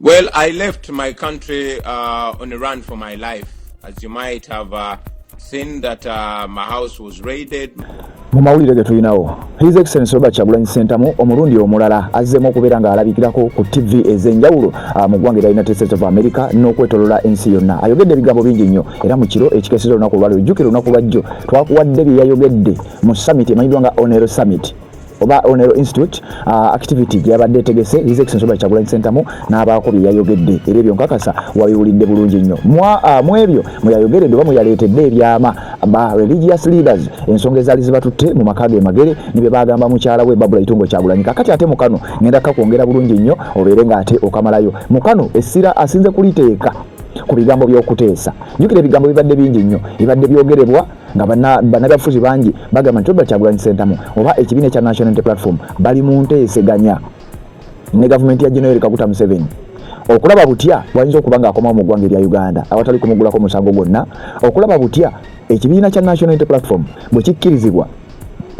Well, I left my country on a run for my life. As you might have seen that my house was raided. Mu mawulire ge tulinawo His Excellency Robert Kyagulanyi Ssentamu omulundi omulala azzemu okubeera nga alabikirako ku TV ez'enjawulo mu ggwanga lya United States of America n'okwetolola ensi yonna. Ayogedde ebigambo bingi nnyo era mu kiro ekikeeseza olunaku olwaleero. Jjukira olunaku lwajjo twakuwadde bye yayogedde mu summit emanyiddwa nga Onero Summit oba Onero Institute activity gyabadde etegese His Excellency Robert Kyagulanyi Ssentamu n'abaako bye yayogedde era ebyo nkakasa wabiwulidde bulungi nnyo. Mu ebyo mwe yayogeredde oba mwe yaleetedde ebyama ba religious leaders ensonga ezaali zibatutte mu maka ge magere ne bye bagamba mukyala we Babula Itungo Kyagulanyi. Kakati ate mukano ngenda kakwongera bulungi nnyo obeere ng'ate okamalayo. Mukano essira asinze kuliteeka ku bigambo by'okuteesa. Jjukira ebigambo bibadde bingi nnyo ebibadde byogerebwa nga bannabyafuzi bangi bagamba nti Robert Kyagulanyi Ssentamu oba ekibiina ekya National Unity Platform bali mu nteeseganya ne gavumenti ya General Kaguta Museveni. Okulaba butya bwayinza okuba ng'akomawo mu ggwanga erya Uganda awatali kumugulako musango gwonna. Okulaba butya ekibiina kya National Unity Platform bwe kikkirizibwa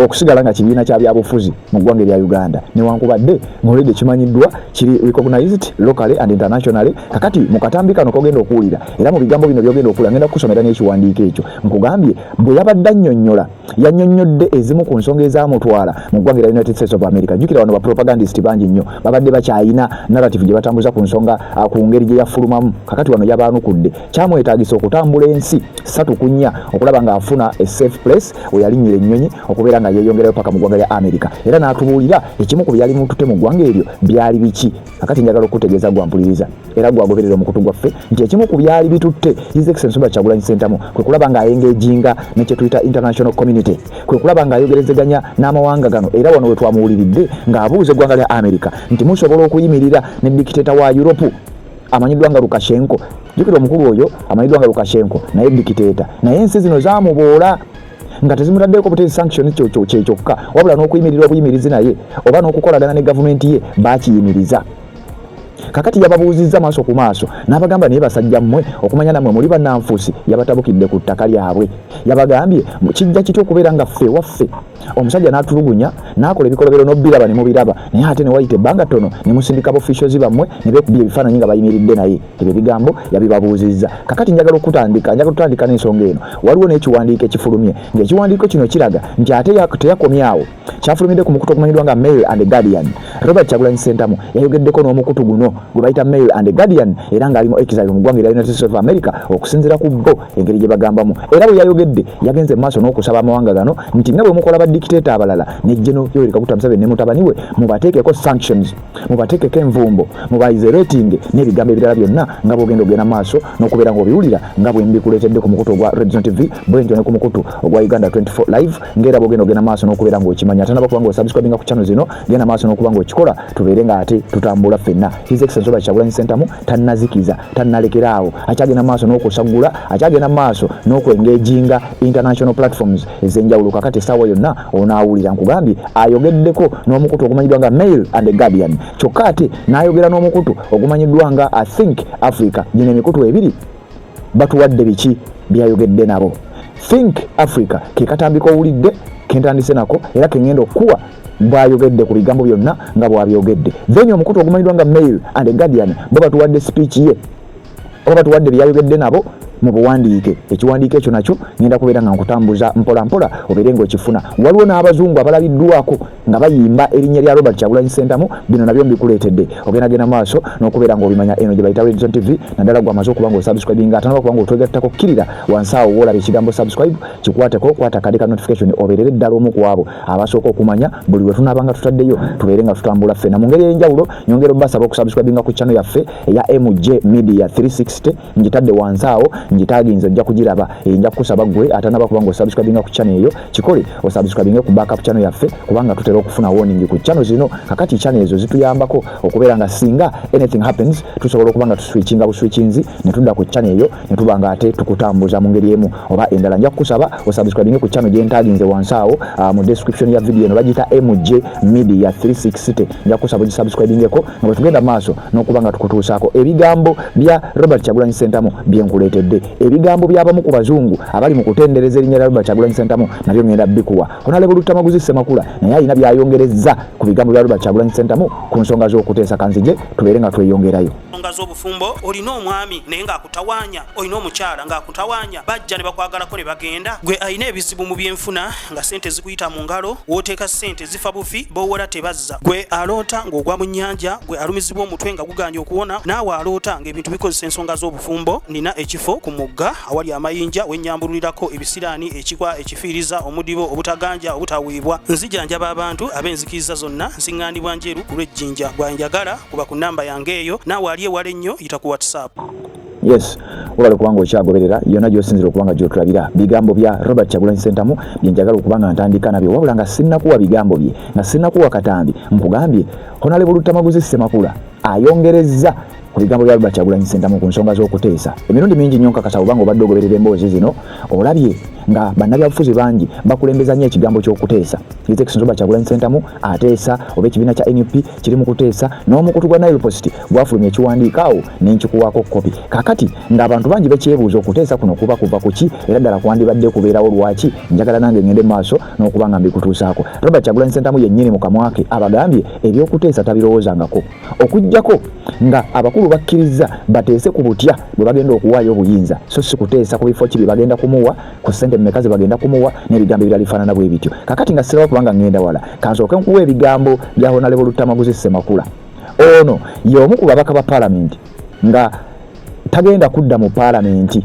okusigala nga kibiina kya byabufuzi mu ggwanga erya Uganda newankubadde ng'olidde kimanyiddwa kiri recognized locally and internationally. Kakati mu katambi kano kogenda okuwulira era mu bigambo bino byogenda okuwulira ngenda kukusomera n'ekiwandiiko ekyo. Nkugambye bwe yabadde annyonnyola yannyonnyodde ezimu ku nsonga ezamutwala mu ggwanga erya United States of America. Jjukira wano bapropagandist bangi nnyo babadde bakyayina narrative gye batambuza ku nsonga ku ngeri gye yafulumamu. Kakati wano yabaanukudde kyamwetaagisa okutambula ensi 3 ku 4 okulaba ng'afuna a safe place we yalinnyira ennyonyi okubeera nga yeyongerayo paka mu ggwanga lya America era n'atubuulira ekimu ku byali mututte mu ggwanga eryo byali biki. Kakati njagala okutegeeza gwampuliriza era gwagoberera omukutu gwaffe nti ekimu ku byali bitutte His Excellency Robert Kyagulanyi Ssentamu kwe kulaba ng'ayengejinga ne kye tuyita international community, kwe kulaba ng'ayogerezeganya n'amawanga gano era wano we twamuwuliridde ng'abuuza eggwanga lya America nti musobola okuyimirira ne dikiteta wa Europe amanyiddwa nga Lukashenko. Jjukira omukulu oyo amanyiddwa nga Lukashenko naye dikiteta naye ensi zino zamuboola nga tezimutaddeko butezi sanctions kyokka wabula n'okuyimirira obuyimirizi naye oba n'okukolagana ne gavumenti ye bakiyimiriza. Kakati yababuuzizza maaso ku maaso n'abagamba naye basajja mmwe okumanya nammwe muli bannanfuusi yabatabukidde ku ttaka lyabwe. Yabagambye kijja kitya okubeera nga ffe waffe omusajja n'atulugunya n'akola ebikolobero n'obbiraba ne mubiraba naye ate ne wayita ebbanga ttono ne musindika officials bammwe ne beekubya ebifaananyi nga bayimiridde naye. Ebyo bigambo yabibabuuzizza. Kakati njagala tutandika n'ensonga eno. Waliwo n'ekiwandiiko ekifulumye ng'ekiwandiiko kino kiraga nti ate teyakomye awo kyafulumidde ku mukutu ogumanyiddwa nga Mail and Guardian. Robert Kyagulanyi Ssentamu yayogeddeko n'omukutu guno gwe bayita Mail and Guardian era ng'alimu exile mu ggwanga lya United States of America okusinziira ku bo engeri gye bagambamu. Era bwe yayogedde yagenze mu maaso n'okusaba amawanga gano nti nga bwe mukola badikiteeta abalala ne General Kaguta Museveni ne mutabani we mubateekeko sanctions, mubateekeko envumbo, mubaisolating n'ebigambo ebirala byonna nga bw'ogenda ogenda maaso n'okubeera ng'obiwulira nga bwe mbikuleetedde ku mukutu ogwa Red Zone TV bwentyo ne ku mukutu ogwa Uganda 24 live ng'era bw'ogenda ogenda maaso n'okubeera ng'okimanya ate naba kuba ng'osubscribinga ku channel zino genda maaso n'okuba ng'okikola tubeere ng'ate tutambula ffenna. His Excellency Robert Kyagulanyi Ssentamu tannazikiza tannalekeraawo akyagenda maaso n'okusagula akyagenda maaso n'okwengejinga international platforms ez'enjawulo. Kakati essaawa yonna onaawulira nkugambye ayogeddeko n'omukutu ogumanyiddwa nga Mail and Guardian kyokka ate n'ayogera n'omukutu ogumanyiddwa nga I Think Africa. Gino emikutu ebiri batuwadde biki byayogedde nabo. Think Africa ke katambika owulidde kentandise nako era kengenda okuwa bwayogedde ku bigambo byonna nga bwabyogedde. Then omukutu ogumanyiddwa nga Mail and Guardian bo batuwadde speech ye oba batuwadde byayogedde nabo mu buwandiike. Ekiwandiiko ekyo nakyo ngenda kubeera nga nkutambuza mpola mpola obeere ng'okifuna. Waliwo n'abazungu abalabiddwako nga bayimba erinnya lya Robert Kyagulanyi Ssentamu. Bino nabyo mbikuleetedde ogendagenda maaso n'okubeera ng'obimanya eno gye bayita Red Zone TV naddala gwe amaze okuba ng'osubscribinga ate naba kuba ng'otwegattako kkirira wansi awo woolaba ekigambo subscribe kikwateko kwata kade ka notification obeerere ddala omu ku abo abasooka okumanya buli lwe tunaabanga tutaddeyo tubeere nga tutambula ffenna mu ngeri ey'enjawulo. Nyongera obbasaba okusubscribinga ku channel yaffe eya MJ Media 360 ngitadde wansi awo ngitaginze ojja kugiraba nja kukusaba gwe atanaba kuba ng'osubscribinga ku channel eyo kikole osubscribinge ku backup channel yaffe kubanga tutera okufuna warning ku channel zino. Kakati channel ezo zituyambako okubeera nga singa anything happens tusobola okuba nga tuswitchinga buswitchinzi ne tudda ku channel eyo ne tuba nga ate tukutambuza mu ngeri emu oba endala. Nja kukusaba osubscribinge ku channel gye ntaginze wansi awo mu description ya video eno bagiyita MJ Media 360. Nja kukusaba ogisubscribingeko nga bwe tugenda maaso n'okuba nga tukutuusaako ebigambo bya Robert Kyagulanyi Ssentamu bye nkuleetedde. bwe ebigambo by'abamu ku bazungu abali mu kutendereza erinnya lya Robert Kyagulanyi Ssentamu nabyo ngenda bikuwa. Honorable Lutamaguzi Ssemakula naye alina byayongereza ku bigambo bya Robert Kyagulanyi Ssentamu ku nsonga z'okuteesa kanzige tubeere nga tweyongerayo. Nsonga z'obufumbo olina omwami naye ng'akutawaanya, olina omukyala ng'akutawaanya, bajja ne bakwagalako ne bagenda. Gwe alina ebizibu mu byenfuna nga ssente zikuyita mu ngalo, w'oteeka ssente zifa bufi b'owola tebazza. Gwe aloota ng'ogwa mu nnyanja, gwe alumizibwa omutwe nga guganye okuwona, naawe aloota ng'ebintu bikozesa ensonga z'obufumbo. Nina ekifo ku mugga awali amayinja wennyambululirako ebisiraani, ekikwa, ekifiiriza, omudibo, obutaganja, obutaweebwa. Nzijanjaba abantu ab'enzikiriza zonna, nsiŋŋaanibwa njeru ku lw'ejjinja. Bwanjagala kuba ku nnamba yange eyo, naawe ali ewala ennyo yita ku WhatsApp. Yes, wabale kubanga okyagoberera yonna gy'osinzira okubanga gy'otulabira bigambo bya Robert Kyagulanyi Ssentamu bye njagala okubanga ntandika nabyo, wabula nga sinnakuwa bigambo bye, nga sinnakuwa katambi, nkugambye Honorable Lutamaguzi Ssemakula ayongerezza ku bigambo bya Robert Kyagulanyi Ssentamu ku nsonga z'okuteesa. Emirundi mingi nnyo nkakasa obanga obadde ogoberera emboozi zino olabye nga bannabyabufuzi bangi bakulembeza nnyo ekigambo ky'okuteesa. His Excellency Robert Kyagulanyi Ssentamu ateesa oba ekibiina kya NUP kiri mu kuteesa n'omukutu gwa Nile Post gwafulumya ekiwandiiko awo n'enkikuwaako kopi. Kakati ng'abantu bangi bakyebuuza okuteesa kuno kuba kuva ku ki era ddala kwandibadde kubeerawo lwaki, njagala nange ngende maaso n'okuba nga mbikutuusaako. Robert Kyagulanyi Ssentamu yennyini mu kamwa ke abagambye eby'okuteesa tabirowoozangako okuggyako nga abakulu bakkiriza bateese ku butya bwe bagenda okuwaayo obuyinza, so si kuteesa ku bifo ki bye bagenda kumuwa, ku ssente mmeka ze bagenda kumuwa n'ebigambo ebirala bifaanana bwe bityo. Kakati nga siraba kubanga ngenda wala kansooke nkuwa ebigambo bya Honorable Lutamaguzi Ssemakula. Ono y'omu ku babaka ba Paalamenti nga tagenda kudda mu Paalamenti,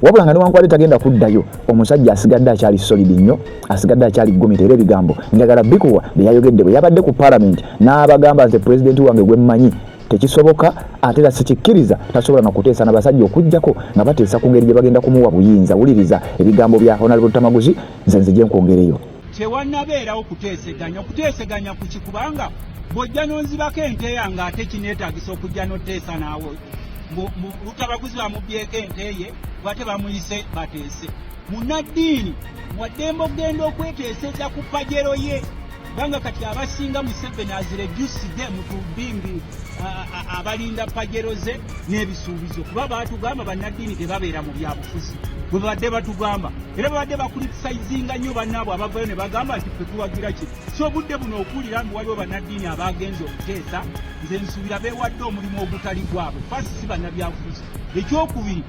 wabula nga newankubadde tagenda kuddayo, omusajja asigadde akyali solid nnyo, asigadde akyali ggumite era ebigambo njagala bikuwa bye yayogedde bwe yabadde ku Paalamenti n'abagamba nze pulezidenti wange gwe mmanyi tekisoboka ate era sikikkiriza tasobola nakuteesa n'abasajja okuggyako nga bateesa ku ngeri gye bagenda kumuwa buyinza. Wuliriza ebigambo bya Honorable Lutamaguzi nze nzije nkwongereyo. Tewannabeerawo kuteeseganya ku kikubanga bw'ojja n'onzibako ente yange ate kineetaagisa okujja n'oteesa naawe. Lutamaguzi bamubbyeko ente ye bwate bamuyise bateese. Munnaddiini mwaddembe okgenda okweteeseza ku pajero ye banga kati abasinga Museveni azireducide mutubingi abalinda pajero ze n'ebisuubizo kuba baatugamba bannaddiini tebabeera mu byabufuzi bwe badde batugamba era babadde bakulitisayizinga nnyo bannaabwe abavayo ne bagamba nti tetuwagira ki so obudde buno okuwulira mbu waliwo bannaddiini abagenza okuteesa nze nsuubira beewadde omulimu ogutali gwabwe fasi si bannabyabufuzi. Ekyokubiri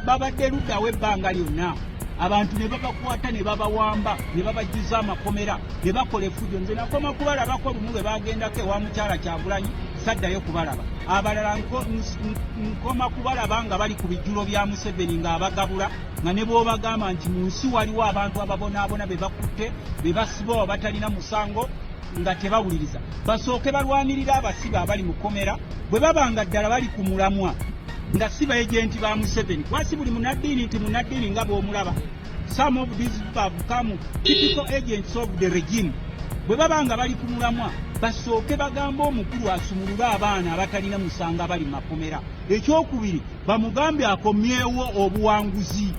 babadde luddawo ebbanga lyonna abantu ne babakwata ne babawamba ne babajjuza amakomera ne bakola effujo. Nze nakoma kubalabako lumu bwe bagendako ewa mukyala Kyagulanyi saddayo kubalaba, abalala nkoma kubalaba nga bali ku bijjulo bya Museveni ng'abagabula nga ne bw'obagamba nti mu nsi waliwo abantu ababonaabona be bakutte be basiba batalina musango nga tebawuliriza basooke balwanirira abasibe abali mu komera bwe babanga ddala bali ku mulamwa nga si baejenti ba Museveni. Kwasi buli munnaddiini nti munnaddiini nga bw'omulaba. Some of these have become typical agents of the regime. Bwe babanga bali ku mulamwa basooke bagamba omukulu asumulule abaana abatalina musanga bali mu makomera. Ekyokubiri bamugambe akomyewo obuwanguzi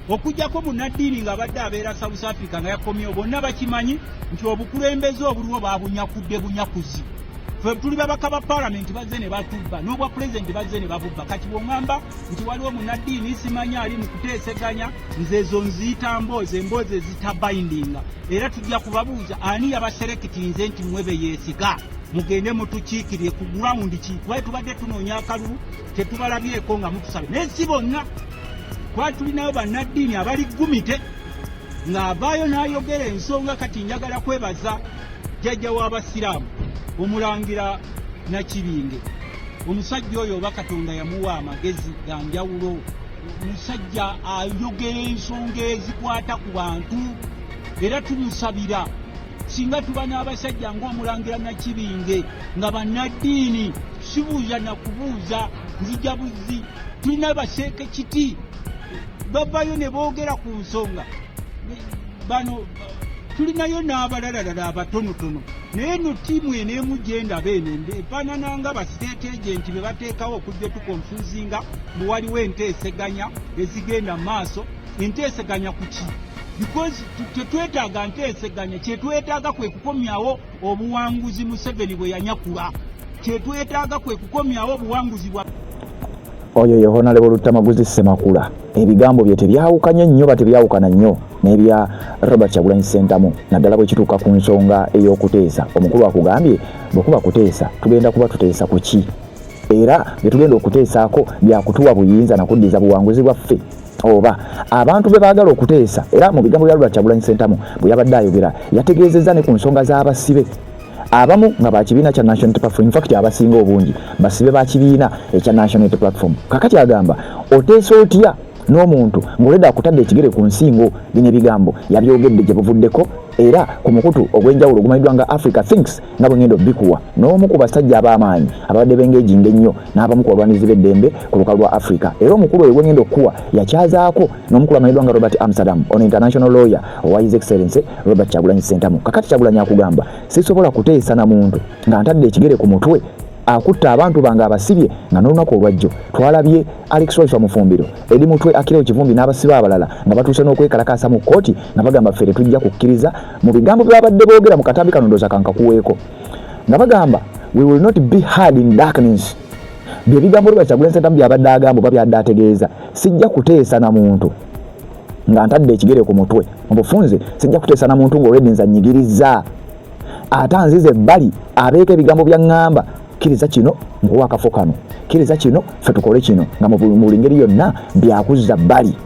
okujjako munnaddiini ng'abadde abeera South Africa nga yakomyewo bonna bakimanyi nti obukulembeze obuliwo babunyakudde bunyakuzi. Tuli babaka ba Paalamenti bazze ne batubba n'obwa pulezidenti bazze ne babubba. Kati bw'oŋŋamba nti waliwo munnaddiini simanyi ali mu kuteeseganya nze ezo nziyita mboozi, emboozi ezitabayindinga era tujja kubabuuza ani yabaserekitinze nti mmwe be yeesiga mugende mutukiikirire ku gurawundi ki kuba tubadde tunoonya akalulu tetubalabyeko nga mutusabe naye si bonna kuba tulinayo bannaddiini abali ggumite ng'avaayo n'ayogera ensonga. Kati njagala kwebaza jjajja w'abasiraamu Omulangira Nakibinge, omusajja oyo oba Katonda yamuwa amagezi ga njawulo. Omusajja ayogera ensonga ezikwata ku bantu era tumusabira singa tuba n'abasajja ng'Omulangira Nakibinge nga bannaddiini sibuuza na kubuuza nzija buzzi. Tulina baseeke kiti bavayo ne boogera ku nsonga bano. Tulinayo n'abalalala abatonotono naye no ttiimu eneemugenda beenende efaanananga ba state agent be bateekawo okujja tukonfuzinga bwe waliwo enteeseganya ezigenda mu maaso. Enteeseganya ku ki? Because tetwetaaga nteeseganya, kyetwetaaga kwe kukomyawo obuwanguzi Museveni bwe yanyakula, kyetwetaaga kwe kukomyawo obuwanguzi bwa oyo yehona lebo Lutamaguzi Semakula ebigambo bye tebyawukanye nnyo batebyawukana nnyo n'ebya Robert Kyagulanyi Ssentamu naddala bwe kituuka ku nsonga ey'okuteesa. Omukulu akugambye bwekuba kuteesa tugenda kuba tuteesa ku ki era bye tugenda okuteesaako byakutuwa buyinza nakuddiza buwanguzi bwaffe oba abantu be baagala okuteesa. Era mu bigambo bya Robert Kyagulanyi Ssentamu bwe yabadde ayogera yategeezezza ne ku nsonga z'abasibe abamu nga bakibiina kya National Unity Platform. In fact abasinga obungi basibe bakibiina ekya National Unity Platform. Kakati agamba oteesa otya n'omuntu ng'oledda akutadde ekigere ku nsingo. Bino ebigambo yabyogedde gye buvuddeko era ku mukutu ogw'enjawulo ogumanyiddwa nga Africa Thinks nga bwe ngenda obbikuwa n'omu ku basajja ab'amaanyi abadde bengejinga ennyo n'abamu ku balwanizi b'eddembe ku lukalu lwa Africa. Era omukulu oyo gwe ngenda okuwa yakyazaako n'omukulu amanyiddwa nga Robert Amsterdam ono international lawyer owa His Excellency Robert Kyagulanyi Ssentamu. Kakati Kyagulanyi akugamba sisobola kuteesa na muntu nga ntadde ekigere ku mutwe akutta abantu bange abasibye nga n'olunaku olwajjo twalabye Alex Royce Mufumbiro edi mutwe Akireo Kivumbi n'abasibe abalala nga batuuse n'okwekalakaasa mu kkooti nga bagamba ffe tetujja kukkiriza mu bigambo bye babadde boogera mu katambi kano ndooza kankakuweeko nga bagamba we will not be hard in darkness. Bye bigambo Robert Kyagulanyi Ssentamu byabadde agamba oba byadde ategeeza sijja kuteesa na muntu nga ntadde ekigere ku mutwe mu bufunze sijja kuteesa na muntu ng'olwedde nzanyigirizza ate anzize ebbali abeeko ebigambo bya ŋŋamba kiriza kino nkuwa akafo kano kiriza kino ffe tukole kino nga mu buli ngeri yonna byakuzza bbali.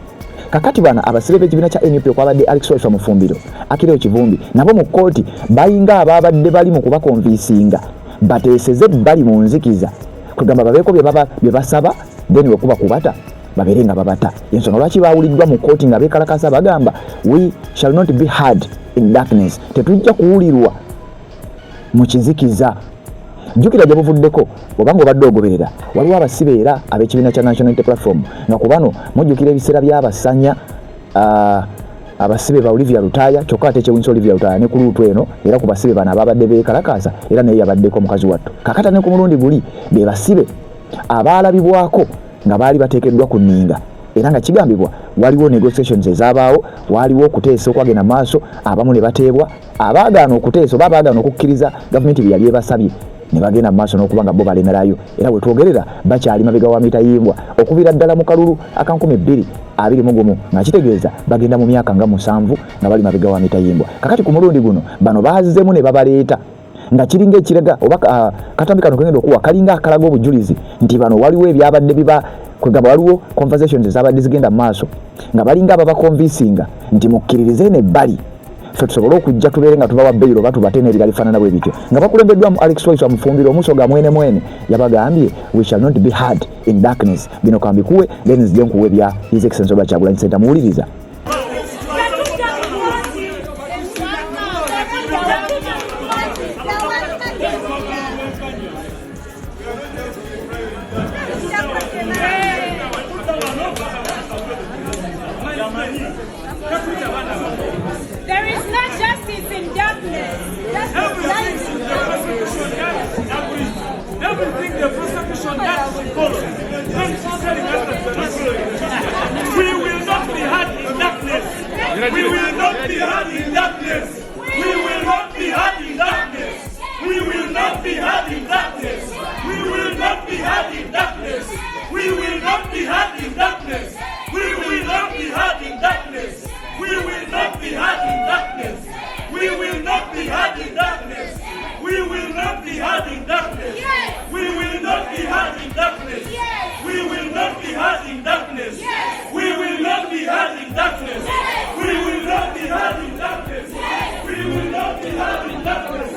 Kakati bana abasibe b'ekibiina kya NUP okwabadde Alex Royce Mufumbiro Akireo Kivumbi nabo mu kkooti bayinga ababadde bali mu kubakonviisinga bateeseze ebbali mu nzikiza kugamba babeeko bye basaba then wekuba kubata babeere nga babata. Ensonga lwaki baawuliddwa mu kkooti nga beekalakasa bagamba we shall not be hard in darkness, tetujja kuwulirwa mu kizikiza. Jjukira gye buvuddeko obanga obadde ogoberera waliwo abasibe era ab'ekibiina kya National Unity Platform nga ku bano mujjukira ebiseera by'abasanya abasibe ba Olivia Lutaya kyokka ate Kyewunye Olivia Lutaya ne ku luutu eno era ku basibe bano ababadde beekalakaasa era naye yabaddeko mukazi wattu. Kakata ne ku mulundi guli be basibe abaalabibwako nga baali bateekeddwa ku nninga era nga kigambibwa waliwo negotiations ezabaawo waliwo okuteesa okwagenda maaso abamu ne bateebwa abaagaana okuteesa oba abaagaana okukkiriza gavumenti bye yali ebasabye ne bagenda maaso n'okuba nga bo balemerayo era bwe twogerera bakyali mabega wa mitayimbwa okubira ddala mu kalulu aka 2021 nga kitegeeza bagenda mu myaka nga 7 nga bali mabega wa mitayimbwa. Kakati ku mulundi guno bano baazizemu ne babaleeta nga kiringa ekiraga oba katambi kano kengenda okuwa kalinga akalaga obujulizi nti bano waliwo ebyabadde biba kwegamba waliwo conversations ezabadde zigenda mu maaso nga balinga ababakonviisinga nti mukkiririze n'ebbali ffe tusobole okujja tubeere nga tubawa beyiro oba tubate n'ebira bifaanana bwe bityo nga bakulembeddwamu Alex Royce Mufumbiro omusoga mwene yabagambye we shall not be hard in darkness. Bino kambikuwe then nzije nkuwe bya His Excellency Robert Kyagulanyi Ssentamu muwuliriza. There is not justice in darkness. Everything the prosecution does is follow. We will not be hard in darkness. We will not be hard in darkness. We will not be hard in darkness. We will not be hard in darkness. We will not be hard in darkness. We will not be hard in darkness. We will not be hard in darkness. We will not be hard in darkness. We will not be hard in darkness. We will not be hard in darkness. We will not be hard in darkness. We will not be hard in darkness. We will not be hard in darkness. We will not be hard in darkness. We will not be hard in darkness.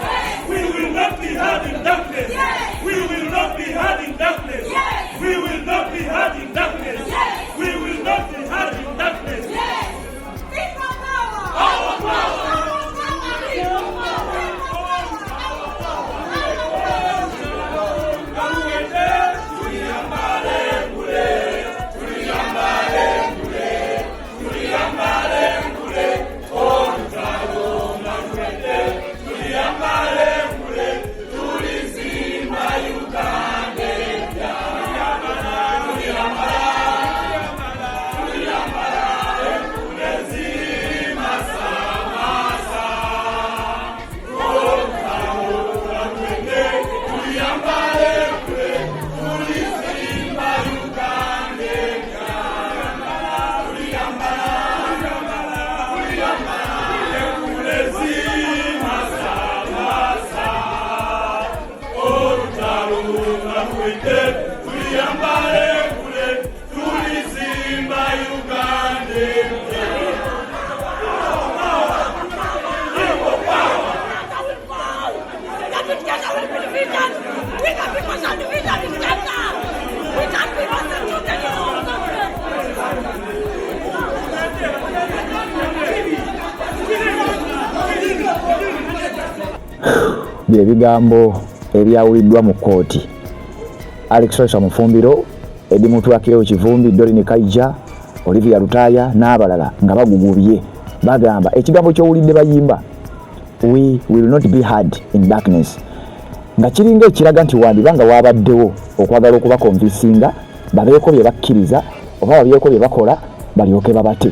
We will not be hard in darkness. We will not be hard in darkness. We will not be hard in darkness. We will not be hard in darkness. Our power. Uganda. Byebigambo ebyawuliddwa mu kooti. Alex Rosa Mufumbiro, Edi Mutwakiro Kivumbi, Dorini Kaija, Olivia Lutaya n'abalala nga bagugubye bagamba ekigambo ky'owulidde bayimba we will not be hard in darkness nga kiringa ekiraga nti wandibanga wabaddewo okwagala okubakonvinsinga babeeko bye bakkiriza oba babeeko bye bakola balyoke babate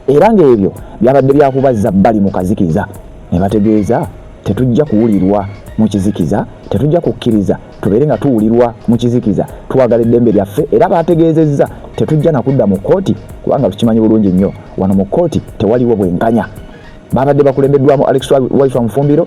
era ng'ebyo byabadde byakubazza bbali mu kazikiza ne bategeeza tetujja kuwulirwa mu kizikiza tetujja kukkiriza tubeere nga tuwulirwa mu kizikiza twagala eddembe lyaffe era bategeezezza tetujja nakudda mu kooti kubanga tukimanyi bulungi nnyo wano mu kooti tewaliwo bwenkanya babadde bakulembeddwamu Alex Waiswa Mufumbiro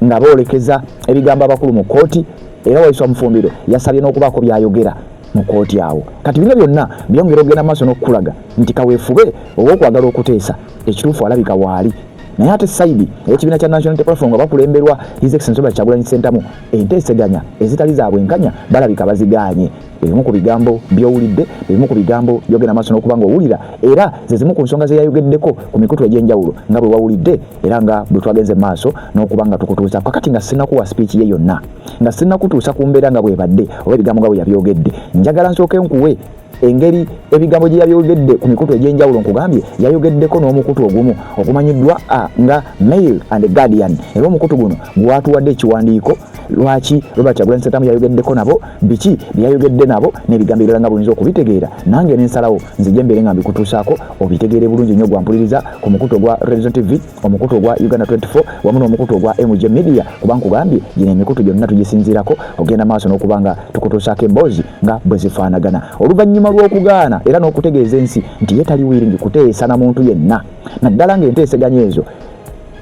nga boolekeza ebigambo abakulu mu kooti era Waiswa Mufumbiro yasabye n'okubaako byayogera mu kooti awo kati bino byonna byongera ogenda maaso n'okukulaga nti kaweefube oba okwagala okuteesa ekituufu alabika waali naye ate saidi ekibiina kya National Platform nga bakulemberwa His Excellency Robert Kyagulanyi Ssentamu enteeseganya ezitali za bwenkanya balabika baziganye ebimu ku bigambo by'owulidde ebimu ku bigambo byogenda maaso n'okuba ng'owulira era ze zimu ku nsonga ze yayogeddeko ku mikutu egy'enjawulo nga bwe wawulidde era nga bwe twagenze maaso n'okuba nga tukutuusa kakati nga sinnakuwa speech ye yonna nga sinnakutuusa ku mbeera nga bwebadde oba ebigambo nga bwe yabyogedde njagala nsooke nkuwe engeri ebigambo gye yabyogedde ku mikutu egy'enjawulo nkugambye yayogeddeko n'omukutu ogumu okumanyiddwa nga Mail and Guardian era omukutu guno gwatuwadde ekiwandiiko lwaki Robert Kyagulanyi Ssentamu yayogeddeko nabo biki byayogedde nabo n'ebigambo ebirala nga buyinza okubitegeera nange n'ensalawo nzije mbere nga mbikutuusaako obitegeere bulungi nnyo gwampuliriza ku mukutu ogwa Religion TV omukutu ogwa Uganda 24 wamu n'omukutu ogwa MJ Media kuba nkugambye gino emikutu gyonna tugisinziirako ogenda maaso n'okuba nga tukutuusaako emboozi nga bwe zifaanagana oluvannyuma lw'okugaana era n'okutegeeza ensi nti ye tali wiringi kuteesa na muntu yenna naddala ng'enteeseganya ezo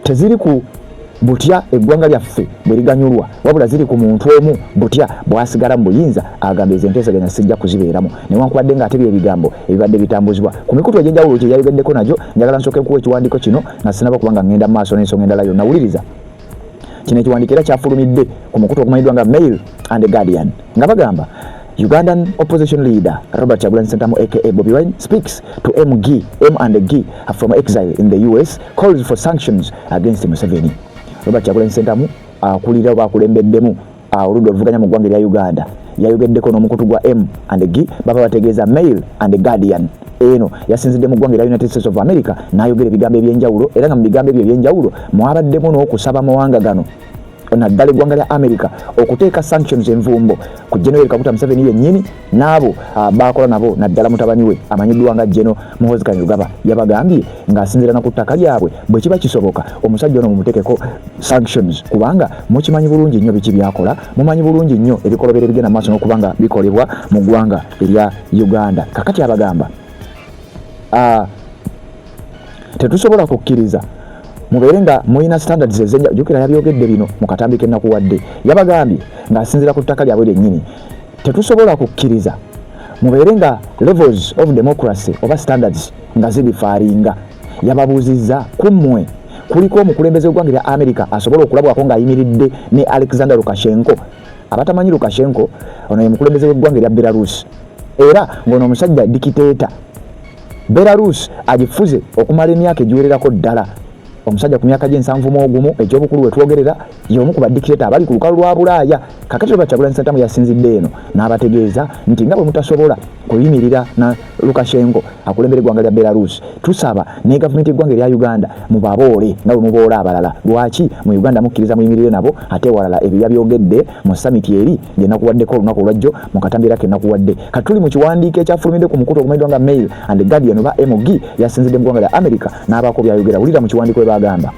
teziri ku butya eggwanga lyaffe bwe liganyulwa wabula ziri ku muntu omu butya bwasigala mu buyinza agamba ezo enteeseganya sijja kuzibeeramu newankubadde ng'ate by'ebigambo ebibadde bitambuzibwa ku mikutu egy'enjawulo kye yayogeddeko nagyo njagala nsooke nkuwa ekiwandiiko kino nga sinaba kuba nga ngenda mu maaso n'ensonga endala yonna wuliriza kino ekiwandiiko era kyafulumidde ku mukutu ogumanyiddwa nga Mail and Guardian nga bagamba Ugandan opposition leader Robert Kyagulanyi Ssentamu aka Bobi Wine speaks to M and G from exile in the US calls for sanctions against Museveni. Robert Kyagulanyi Ssentamu akulira oba akulembeddemu oludda oluvuganya mu ggwanga lya Uganda yayogeddeko n'omukutu gwa M and G baba bategeeza Mail and Guardian eno yasinzidde mu ggwanga lya United States of America n'ayogera ebigambo eby'enjawulo era nga mu bigambo ebyo eby'enjawulo mwabaddemu n'okusaba mawanga gano naddala eggwanga lya America okuteeka sanctions envumbo ku General Kaguta Museveni yennyini n'abo bakola nabo naddala mutabani we amanyiddwa nga General Muhoozi yabagambye ng'asinziira na ku ttaka lyabwe bwe kiba kisoboka omusajja ono mumuteekeko sanctions kubanga mukimanyi bulungi nnyo biki byakola mumanyi bulungi nnyo ebikolobero ebigenda maaso n'okuba nga bikolebwa mu ggwanga erya Uganda kakati abagamba tetusobola kukkiriza mubeere nga mulina standards ezenja jukira yabyogedde bino mu katambi kennakuwadde yabagambye ng'asinziira ku ttaka lyabwe lyennyini tetusobola kukkiriza mubeere nga levels of democracy oba standards nga zibifaaringa yababuuzizza ku mmwe kuliko omukulembeze w'eggwanga lya America asobola okulabwako ng'ayimiridde ne Alexander Lukashenko abatamanyi Lukashenko ono ye mukulembeze w'eggwanga lya Belarus era ng'ono omusajja dikiteeta Belarus agifuze okumala emyaka egiwererako ddala omusajja ku myaka gye'71 ekyobukulu wetwogerera y'omu ku badikiteta abali ku lukalu lwa Bulaaya kakati Robert Kyagulanyi Ssentamu yasinzidde eno n'abategeeza nti nga bwe mutasobola kuyimirira na Lukashenko akulembera eggwanga lya Belarus tusaba ne gavumenti y'eggwanga lya Uganda mubaboole nga bwe muboola abalala lwaki mu Uganda mukkiriza muyimirire nabo ate walala ebyo yabyogedde mu summit eri gye nakuwaddeko olunaku olwajjo mu katambi era ke nakuwadde katuli mu kiwandiiko ekyafulumidde ku mukutu ogumanyiddwa nga Mail and Guardian oba MG yasinzidde mu ggwanga lya America n'abaako byayogera wulira mu kiwandiiko bagamba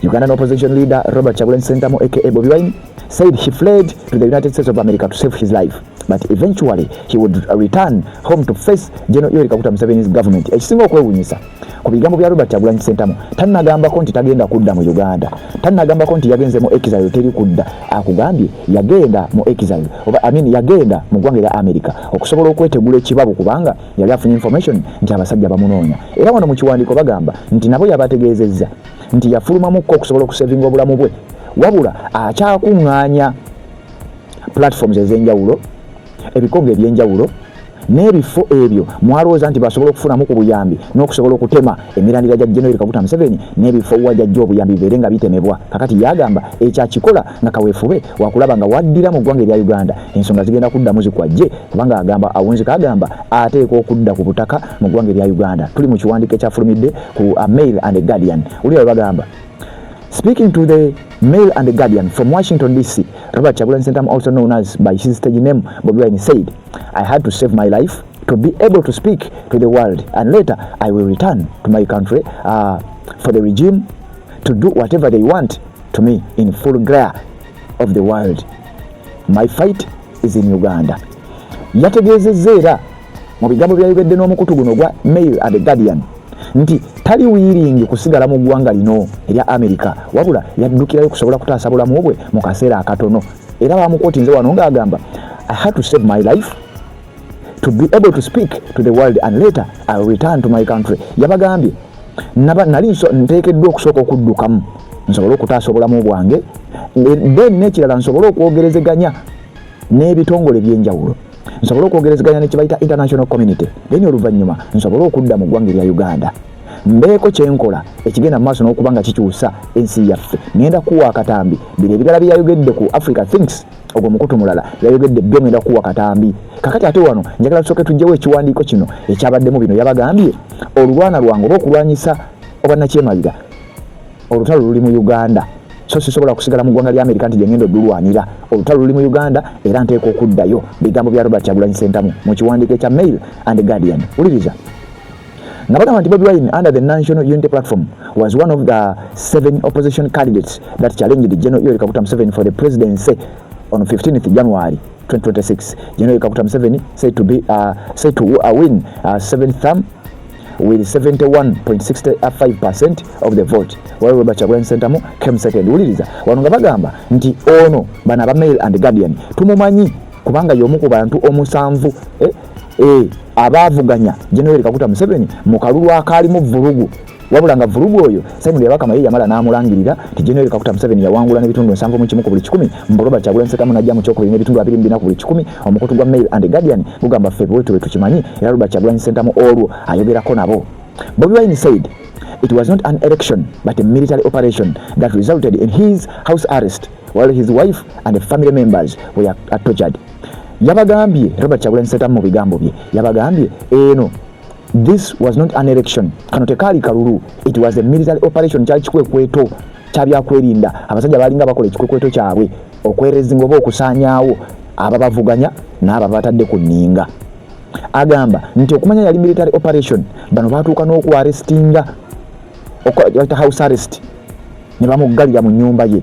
Ugandan opposition leader Robert Kyagulanyi Ssentamu aka Bobi Wine said he fled to the United States of America to save his life. but eventually he would return home to face General Yoweri Kaguta Museveni's government. Ekisinga okwewuunyisa ku bigambo bya Robert Kyagulanyi Ssentamu tannagambako nti tagenda kudda mu Uganda, tannagambako nti yagenze mu exile teri kudda, akugambye yagenda mu exile yagenda mu ggwanga lya America okusobola okwetegula ekibabu kubanga yali afunye information nti abasajja bamunoonya. Era wano mu kiwandiiko bagamba nti nabo yabategeezezza nti yafulumamukko okusobola okusevinga obulamu bwe, wabula akyakuŋŋaanya platforms ez'enjawulo, ebikonge ebyenjawulo n'ebifo ebyo mwalowooza nti basobola okufunamu ku buyambi n'okusobola okutema emirandira gya General Kaguta Museveni n'ebifo wajjajja obuyambi bibeere nga bitemebwa. Kakati yagamba ekyakikola nga kaweefube wakulaba nga waddira mu ggwanga erya Uganda ensonga zigenda kuddamu zikwajje, kubanga agamba awunzika agamba ateeka okudda ku butaka mu ggwanga erya Uganda. Tuli mu kiwandiiko ekyafulumidde ku Mail and Guardian. Uli bwe bagamba. Speaking to the Mail and the Guardian from Washington, D.C., Robert Kyagulanyi Ssentamu, also known as by his stage name Bobi Wine, said, "I had to save my life to be able to speak to the world, and later I will return to my country for the regime to do whatever they want to me in full glare of the world. My fight is in Uganda." Yategeezezza era mu bigambo byayogedde n'omukutu guno gwa Mail and the Guardian nti tali wiringi kusigala mu ggwanga lino erya America, wabula yaddukirayo kusobola kutaasa bulamu bwe mu kaseera akatono. Era bamukootinze wano ng'agamba, "I had to save my life to be able to speak to the world and later I will return to my country." Yabagambye nali nteekeddwa okusooka okuddukamu nsobole okutaasa obulamu bwange, then n'ekirala nsobole okwogerezeganya n'ebitongole by'enjawulo, nsobole okwogerezeganya ne kibayita international community, then oluvannyuma nsobole okudda mu ggwanga erya Uganda mbeeko kyenkola ekigenda mu maaso n'okuba nga kikyusa ensi yaffe. Ngenda kuwa akatambi bino ebirala byayogedde ku Africa Thinks, ogwo mukutu mulala yayogedde byo ngenda kuwa akatambi. Kakati ate wano njagala tusooke tujjewo ekiwandiiko kino ekyabaddemu bino. Yabagambye olwana lwange oba okulwanyisa obannakyemalira olutalo luli mu Uganda, so sisobola kusigala mu ggwanga lya America nti gyengenda oddulwanira. Olutalo luli mu Uganda era nteeka okuddayo. Bigambo bya Robert Kyagulanyi Ssentamu mu kiwandiiko ekya Mail and Guardian. Uliriza. Nabagamba nti Bobi Wine under the National Unity Platform was one of the 7 opposition candidates that challenged General Yoweri Kaguta Museveni for the presidency on 15th January 2026. General Kaguta Museveni said to win 7th term with 71.65% of the vote, while Robert Kyagulanyi Ssentamu came second. Uliriza wano nga bagamba nti ono bana ba Mail and Guardian tumumanyi kubanga y'omu ku bantu omusanvu abaavuganya General Kaguta Museveni mu kalulu akaalimu vulugu, wabula nga vulugu oyo Simon Yabakama yamala n'amulangirira nti General Kaguta Museveni yawangula n'ebitundu 7 ku buli 100, mbu Robert Kyagulanyi Ssentamu n'ajja mu kyokubiri n'ebitundu 24 ku buli 100. Omukutu gwa Mail and Guardian gugamba ffe bwe tukimanyi, era Robert Kyagulanyi Ssentamu olwo ayogerako nabo. Bobi Wine said it was not an election but a military operation that resulted in his house arrest while his wife and family members were tortured. Yabagambye Robert Kyagulanyi Ssentamu mu bigambo bye yabagambye this was not an election, kano tekaali kalulu, it was a military operation. Kyali kikwekweto kyabyakwerinda, abasajja balinga bakola ekikwekweto kyabwe okwerezinga oba okusaanyaawo ababavuganya n'abo batadde ku nninga. Agamba nti okumanya yali military operation, bano baatuuka n'okuarestinga okubayita house arrest, ne bamuggalira mu nnyumba ye,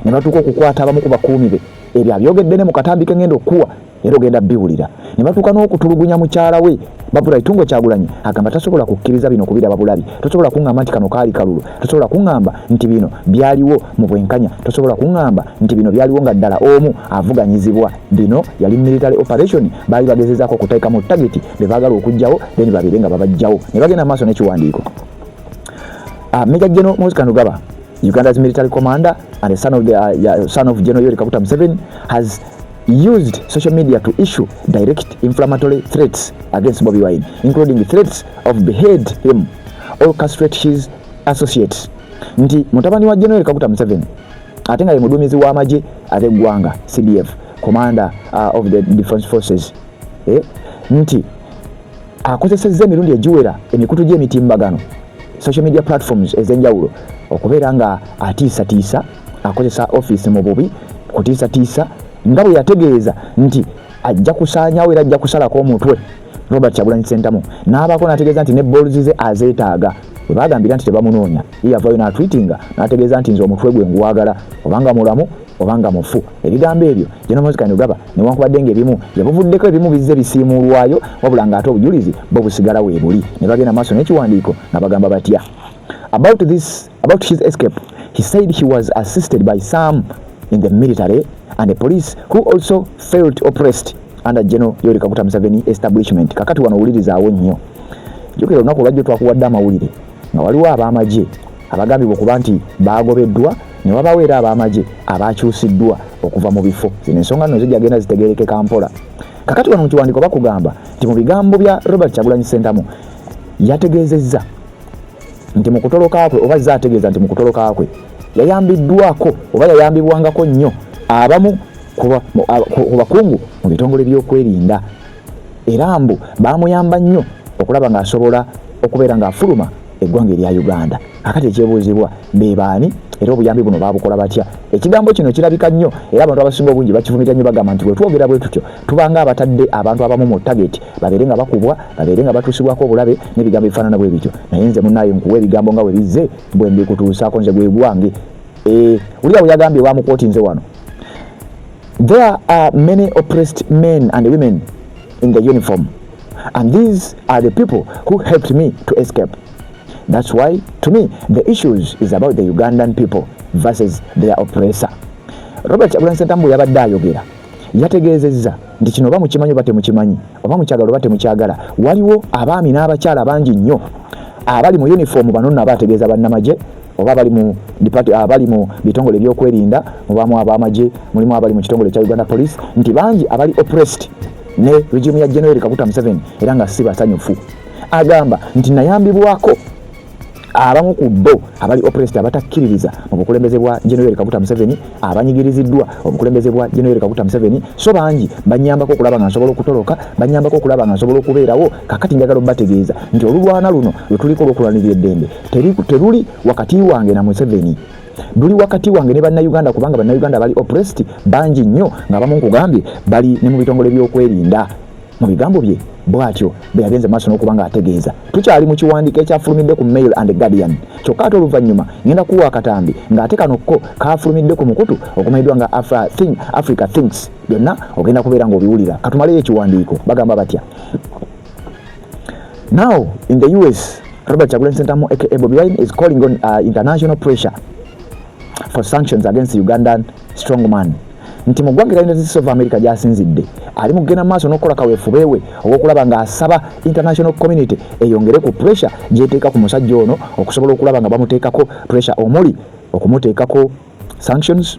ne batuuka okukwata abamu ku bakuumi be. Ebyo abyogedde ne mu katambi ke ngenda okuwa era ogenda biwulira. Ne batuuka n'okutulugunya mukyala we Babula Itungo Kyagulanyi agamba tasobola kukkiriza bino kubira babulabi, tosobola kuŋŋamba nti kano kaali kalulu, tosobola kuŋŋamba nti bino byaliwo mu bwenkanya, tosobola kuŋŋamba nti bino byaliwo nga ddala omu avuganyizibwa. Bino yali military operation, baali bagezezaako okuteeka mu target be baagala okuggyawo, then babeere nga babajjawo. Ne bagenda maaso n'ekiwandiiko. Major General Muhoozi Kainerugaba, Uganda's military commander and the son of General Yoweri Kaguta Museveni, has used social media to issue direct inflammatory threats against Bobi Wine, including threats of behead him or castrate his associates. Nti mutabani wa General Kaguta Museveni ate nga ye muduumizi w'amagye ate eggwanga CDF, commander of the defense forces, nti akozesezza emirundi egiwera emikutu gy'emitimbagano, social media platforms ez'enjawulo okubeera nga atiisatiisa, akozesa office mu bubi kutiisatiisa, nga bwe yategeeza nti ajja kusaanyaawo era ajja kusalako omutwe Robert Kyagulanyi Ssentamu, n'abaako n'ategeeza nti ne balls ze azeetaaga. Bwe baagambira nti tebamunoonya, ye yavaayo n'atwitinga n'ategeeza nti nze omutwe gwe nguwagala, obanga mulamu obanga mufu. Ebigambo ebyo General Muhoozi Kainerugaba newankubadde ng'ebimu yabuvuddeko ebimu bizze bisiimuulwayo wabula ng'ate obujulizi bo busigala weebuli ne bagenda maaso n'ekiwandiiko nga bagamba batya. About his escape, he said he was assisted by some in the military and the police who also felt oppressed under General Yoweri Kaguta Museveni establishment. Kakati wano owulirizaawo nnyo. Jjukira olunaku lwajjo twakuwadde amawulire nga waliwo ab'amagye abagambibwa okuba nti baagobeddwa ne wabaawo era ab'amagye abaakyusiddwa okuva mu bifo. Zino ensonga nno zijja genda zitegeerekeka mpola. Kakati wano mu kiwandiiko bakugamba nti mu bigambo bya Robert Kyagulanyi Ssentamu yategeezezza nti mu kutoloka kwe oba azze ategeeza nti mu kutoloka kwe yayambiddwako oba yayambibwangako nnyo abamu ku bakungu mu bitongole by'okwerinda era mbu baamuyamba nnyo okulaba ng'asobola okubeera ng'afuluma eggwanga erya Uganda. Kakati ekyebuuzibwa be baani era obuyambi buno baabukola batya? Ekigambo kino kirabika nnyo era abantu abasinga obungi bakivumirira nnyo bagamba nti bwe twogera bwe tutyo tubanga abatadde abantu abamu mu target babeere nga bakubwa babeere nga batuusibwako obulabe n'ebigambo ebifaanana bwe bityo. Naye nze munnaye nkuwa ebigambo nga bwe bizze bwe mbikutuusaako nze gwe gwange. Ulira bwe yagambye bamukooti nze wano. There are many oppressed men and women in the uniform, and these are the people who helped me to escape. That's why, to me, the issues is about the Ugandan people versus their oppressor. Robert Kyagulanyi Ssentamu yabadde ayogera yategeezezza nti kino oba mukimanyi oba temukimanyi oba mukyagala oba temukyagala waliwo abaami n'abakyala bangi nnyo abali mu uniform bano nno abategeeza bannamagye oba abali mu bitongole by'okwerinda mubamu ab'amagye mulimu abali mu kitongole kya Uganda Police nti bangi abali oppressed ne regime ya General Kaguta Museveni era nga si basanyufu. Agamba nti nayambibwako abamu ku bo abali oppressed abatakkiririza mu bukulembeze bwa General Kaguta Museveni abanyigiriziddwa obukulembeze bwa General Kaguta Museveni so bangi banyambako okulaba nga nsobola okutoloka banyambako okulaba nga nsobola okubeerawo. Kakati njagala obategeeza nti olulwana luno lwe tuliko olw'okulwanirira eddembe teruli wakati wange na Museveni, luli wakati wange ne bannayuganda kubanga bannayuganda bali oppressed bangi nnyo ng'abamu nkugambye bali ne mu bitongole by'okwerinda. Mu bigambo bye bw'atyo be yagenze maaso n'okuba ng'ategeeza. Tukyali mu kiwandiiko ekyafulumidde ku Mail and Guardian kyokka ate oluvannyuma ngenda kuwa akatambi ng'ate kano ko kaafulumidde ku mukutu okumanyiddwa nga Africa Thinks. Byonna ogenda kubeera ng'obiwulira. Katumaleyo ekiwandiiko bagamba batya. Now in the US, Robert Kyagulanyi Ssentamu aka Bobi Wine is calling on international pressure for sanctions against Ugandan strongman. Nti mu ggwanga United States of America gyasinzidde ali mu kugenda maaso n'okukola kaweefubeewe olw'okulaba ng'asaba international community eyongere ku pressure gy'eteeka ku musajja ono okusobola okulaba nga bamuteekako pressure omuli okumuteekako sanctions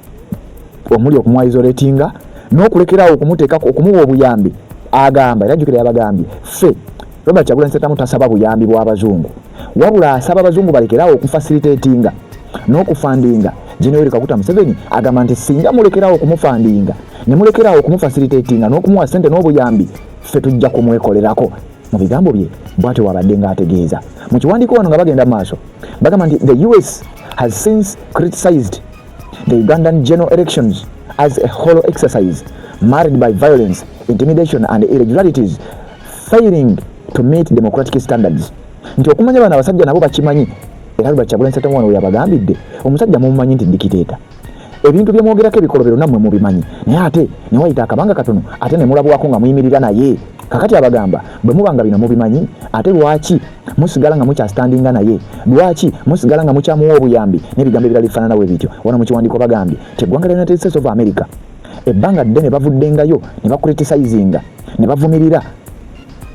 omuli okumwisolatinga n'okulekeraawo okumuteekako okumuwa obuyambi. Agamba era jjukira yabagambye ffe Robert Kyagulanyi Ssentamu tasaba buyambi bw'abazungu wabula asaba abazungu balekeraawo okufacilitatinga n'okufandinga General Kaguta Museveni. Agamba nti singa mulekerawo okumufandinga ne mulekerawo okumufacilitatinga n'okumuwa ssente n'obuyambi ffe tujja kumwekolerako. Mu bigambo bye bw'atyo wabadde ng'ategeeza. Mu kiwandiiko wano nga bagenda maaso bagamba nti the US has since criticized the Ugandan general elections as a hollow exercise marred by violence, intimidation and irregularities failing to meet democratic standards. Nti okumanya bano abasajja nabo bakimanyi era Robert Kyagulanyi Ssentamu wano yabagambidde omusajja mumumanyi nti dikiteeta ebintu bye mwogerako ebikolobero nammwe mubimanyi naye ate ne wayita akabanga katono ate ne mulabwako nga muyimirira naye. Kakati abagamba bwe mubanga bino mubimanyi ate lwaki musigala nga mukyastandinga naye, lwaki musigala nga mukyamuwa obuyambi n'ebigambo ebirala bifaanana bwe bityo. Wano mu kiwandiiko bagambye nti eggwanga lya United States of America ebbanga ddene bavuddengayo ne bacriticinga ne bavumirira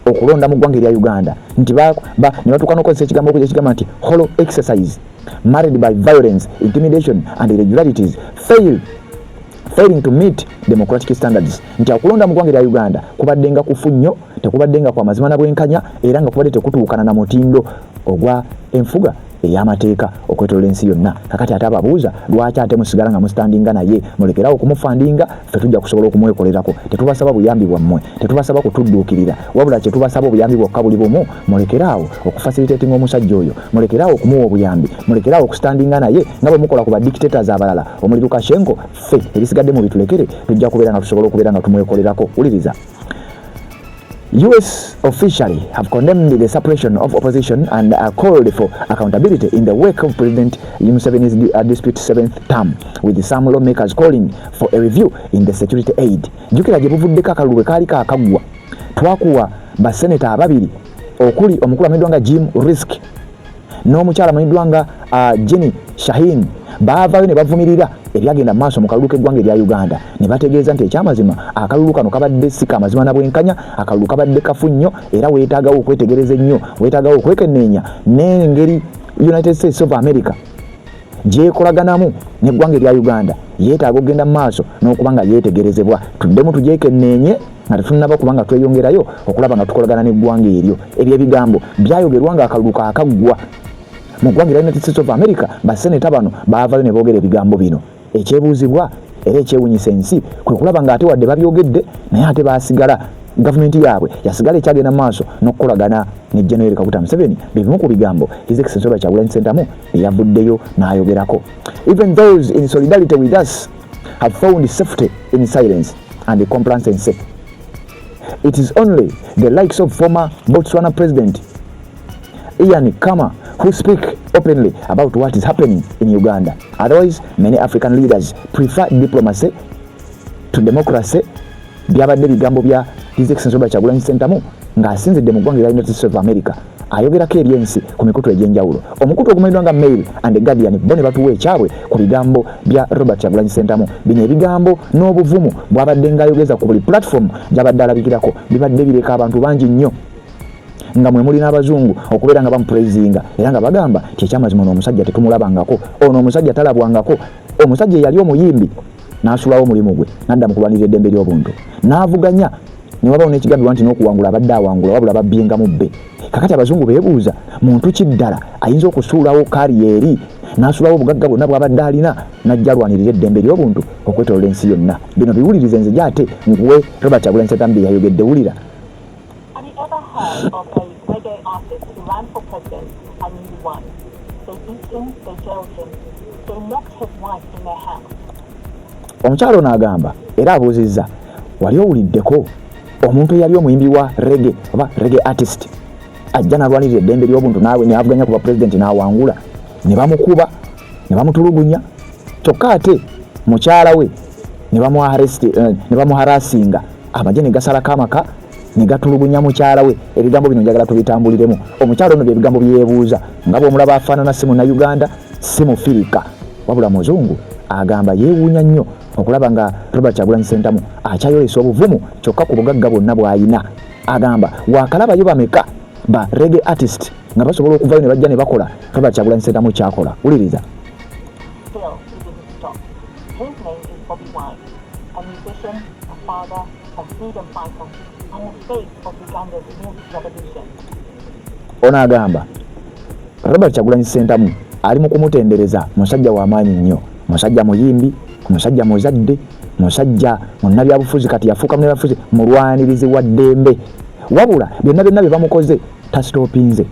okulonda mu ggwanga erya Uganda nti ne batuuka n'okozesa ekigambo ekigamba nti hollow exercise marred by violence, intimidation and irregularities failing to meet democratic standards. Nti okulonda mu ggwanga erya Uganda kubadde nga kufu nnyo, tekubadde nga kwa mazima na bwenkanya era nga kubadde tekutuukana na mutindo ogwa enfuga ey'amateeka okwetoolola ensi yonna. Kakati ate ababuuza lwaki ate musigala nga mustandinga naye mulekerawo okumufandinga ffe tujja kusobola okumwekolerako. Tetubasaba buyambi bwammwe, tetubasaba kutudduukirira wabula kye tubasaba obuyambi bwokka buli bumu mulekeraawo okufacilitatinga omusajja oyo, mulekeraawo okumuwa obuyambi, mulekeraawo okustandinga naye nga bwe mukola ku badictators abalala omuli Lukashenko. Ffe ebisigadde mu bitulekere tujja kubeera nga tusobola okubeera nga tumwekolerako. Wuliriza US officially have condemned the suppression of opposition and called for accountability in the wake of President Museveni's dispute 7th term, with some lawmakers calling for a review in the security aid. Jukira jebuvuddeko akalulu kaali kaakagwa twakuwa baseneta ababiri okuli omukulu amanyidwanga Jim Risk n'omukyala amanyidwanga Jenny Shahin baavaayo ne bavumirira ebyagenda maaso mu kalulu k'eggwanga erya Uganda ne bategeeza nti ekyamazima akalulu kano kabadde si kamazima na bwenkanya, akalulu kabadde kafu nnyo era weetaagawo okwetegereza ennyo, weetaagawo okwekenneenya n'engeri United States of America gyekolaganamu n'eggwanga erya Uganda yeetaaga okugenda mu maaso n'okuba nga yeetegerezebwa. Tuddemu tugyekeneenye nga tetunnaba kuba nga tweyongerayo okulaba nga tukolagana n'eggwanga eryo. Ebyo ebigambo byayogerwa nga akalulu kaakaggwa mu ggwanga erya United States of America. Baseneta bano baavaayo ne boogera ebigambo bino. Ekyebuuzibwa era ekyewunyisa ensi kwe kulaba nga ate wadde babyogedde naye ate baasigala, gavumenti yaabwe yasigala ekyagenda mu maaso n'okukolagana ne General Kaguta Museveni. Bibimu ku bigambo His Excellency Robert Kyagulanyi Ssentamu eyavuddeyo n'ayogerako. Even those in solidarity with us have found safety in silence and complacency. It is only the likes of former Botswana President Ian Khama who speak openly about what is happening in Uganda. Otherwise, many African leaders prefer diplomacy to democracy. Byabadde bigambo bya His Excellency Robert Kyagulanyi Ssentamu ng'asinzidde mu ggwanga erya United States of America ayogerako eri ensi ku mikutu egy'enjawulo. Omukutu ogumanyidwa nga Mail and Guardian bo ne batuwa ekyabwe ku bigambo bya Robert Kyagulanyi Ssentamu. Bino ebigambo n'obuvumu bw'abadde ng'ayogeza ku buli platform gy'abadde alabikirako bibadde bireka abantu bangi nnyo nga mwe muli n'abazungu okubeera nga bamupurezinga era nga bagamba ti ekyamazima n'omusajja tetumulabangako, ono omusajja talabwangako. Omusajja yali omuyimbi n'asulawo omulimu gwe n'adda mu kulwanirira eddembe ly'obuntu n'avuganya ne wabawo n'ekigambibwa nti n'okuwangula abadde awangula wabula babyenga mu bbe. Kakati abazungu beebuuza muntu ki ddala ayinza okusuulawo kariyeri n'asulawo obugagga bwonna bw'abadde alina n'ajja alwanirira eddembe ly'obuntu okwetolola ensi yonna. Bino biwulirize nze gyate nkuwe Robert Kyagulanyi Ssentamu bye yayogedde, wulira. Of a reggae artist who ran for president and he won. They beat him, they jailed him, they locked his wife in their house. Omukyalo n'agamba era abuuzizza, wali owuliddeko omuntu eyali omuyimbi wa reggae oba reggae artist ajja n'alwanirira eddembe ly'obuntu naawe ne avuganya ku bapulezidenti n'awangula ne bamukuba ne bamutulugunya, kyokka ate mukyala we ne bamuharasinga, amagye ne gasalako amaka ne gatulugunya mukyala we. Ebigambo bino njagala tubitambuliremu. Omukyalo ono bye bigambo byebuuza nga bw'omulaba afaanana si munnayuganda si mufirika wabula muzungu. Agamba yeewuunya nnyo okulaba nga Robert Kyagulanyi Ssentamu akyayolesa obuvumu kyokka ku bugagga bwonna bw'ayina. Agamba waakalabayo bameka ba reggae artist nga basobola okuvayo ne bajja ne bakola Robert Kyagulanyi Ssentamu kyakola. Wuliriza. Still, he didn't stop. His name is Bobi Wine, a musician, a father, a freedom fighter, and the face of Uganda's youth revolution. Ono agamba Robert Kyagulanyi Ssentamu ali mu kumutendereza musajja w'amaanyi nnyo, musajja muyimbi, musajja muzadde, musajja munnabyabufuzi, kati yafuuka munnabyabufuzi, mulwanirizi wa ddembe. Wabula byonna bye bamukoze tasitopinze,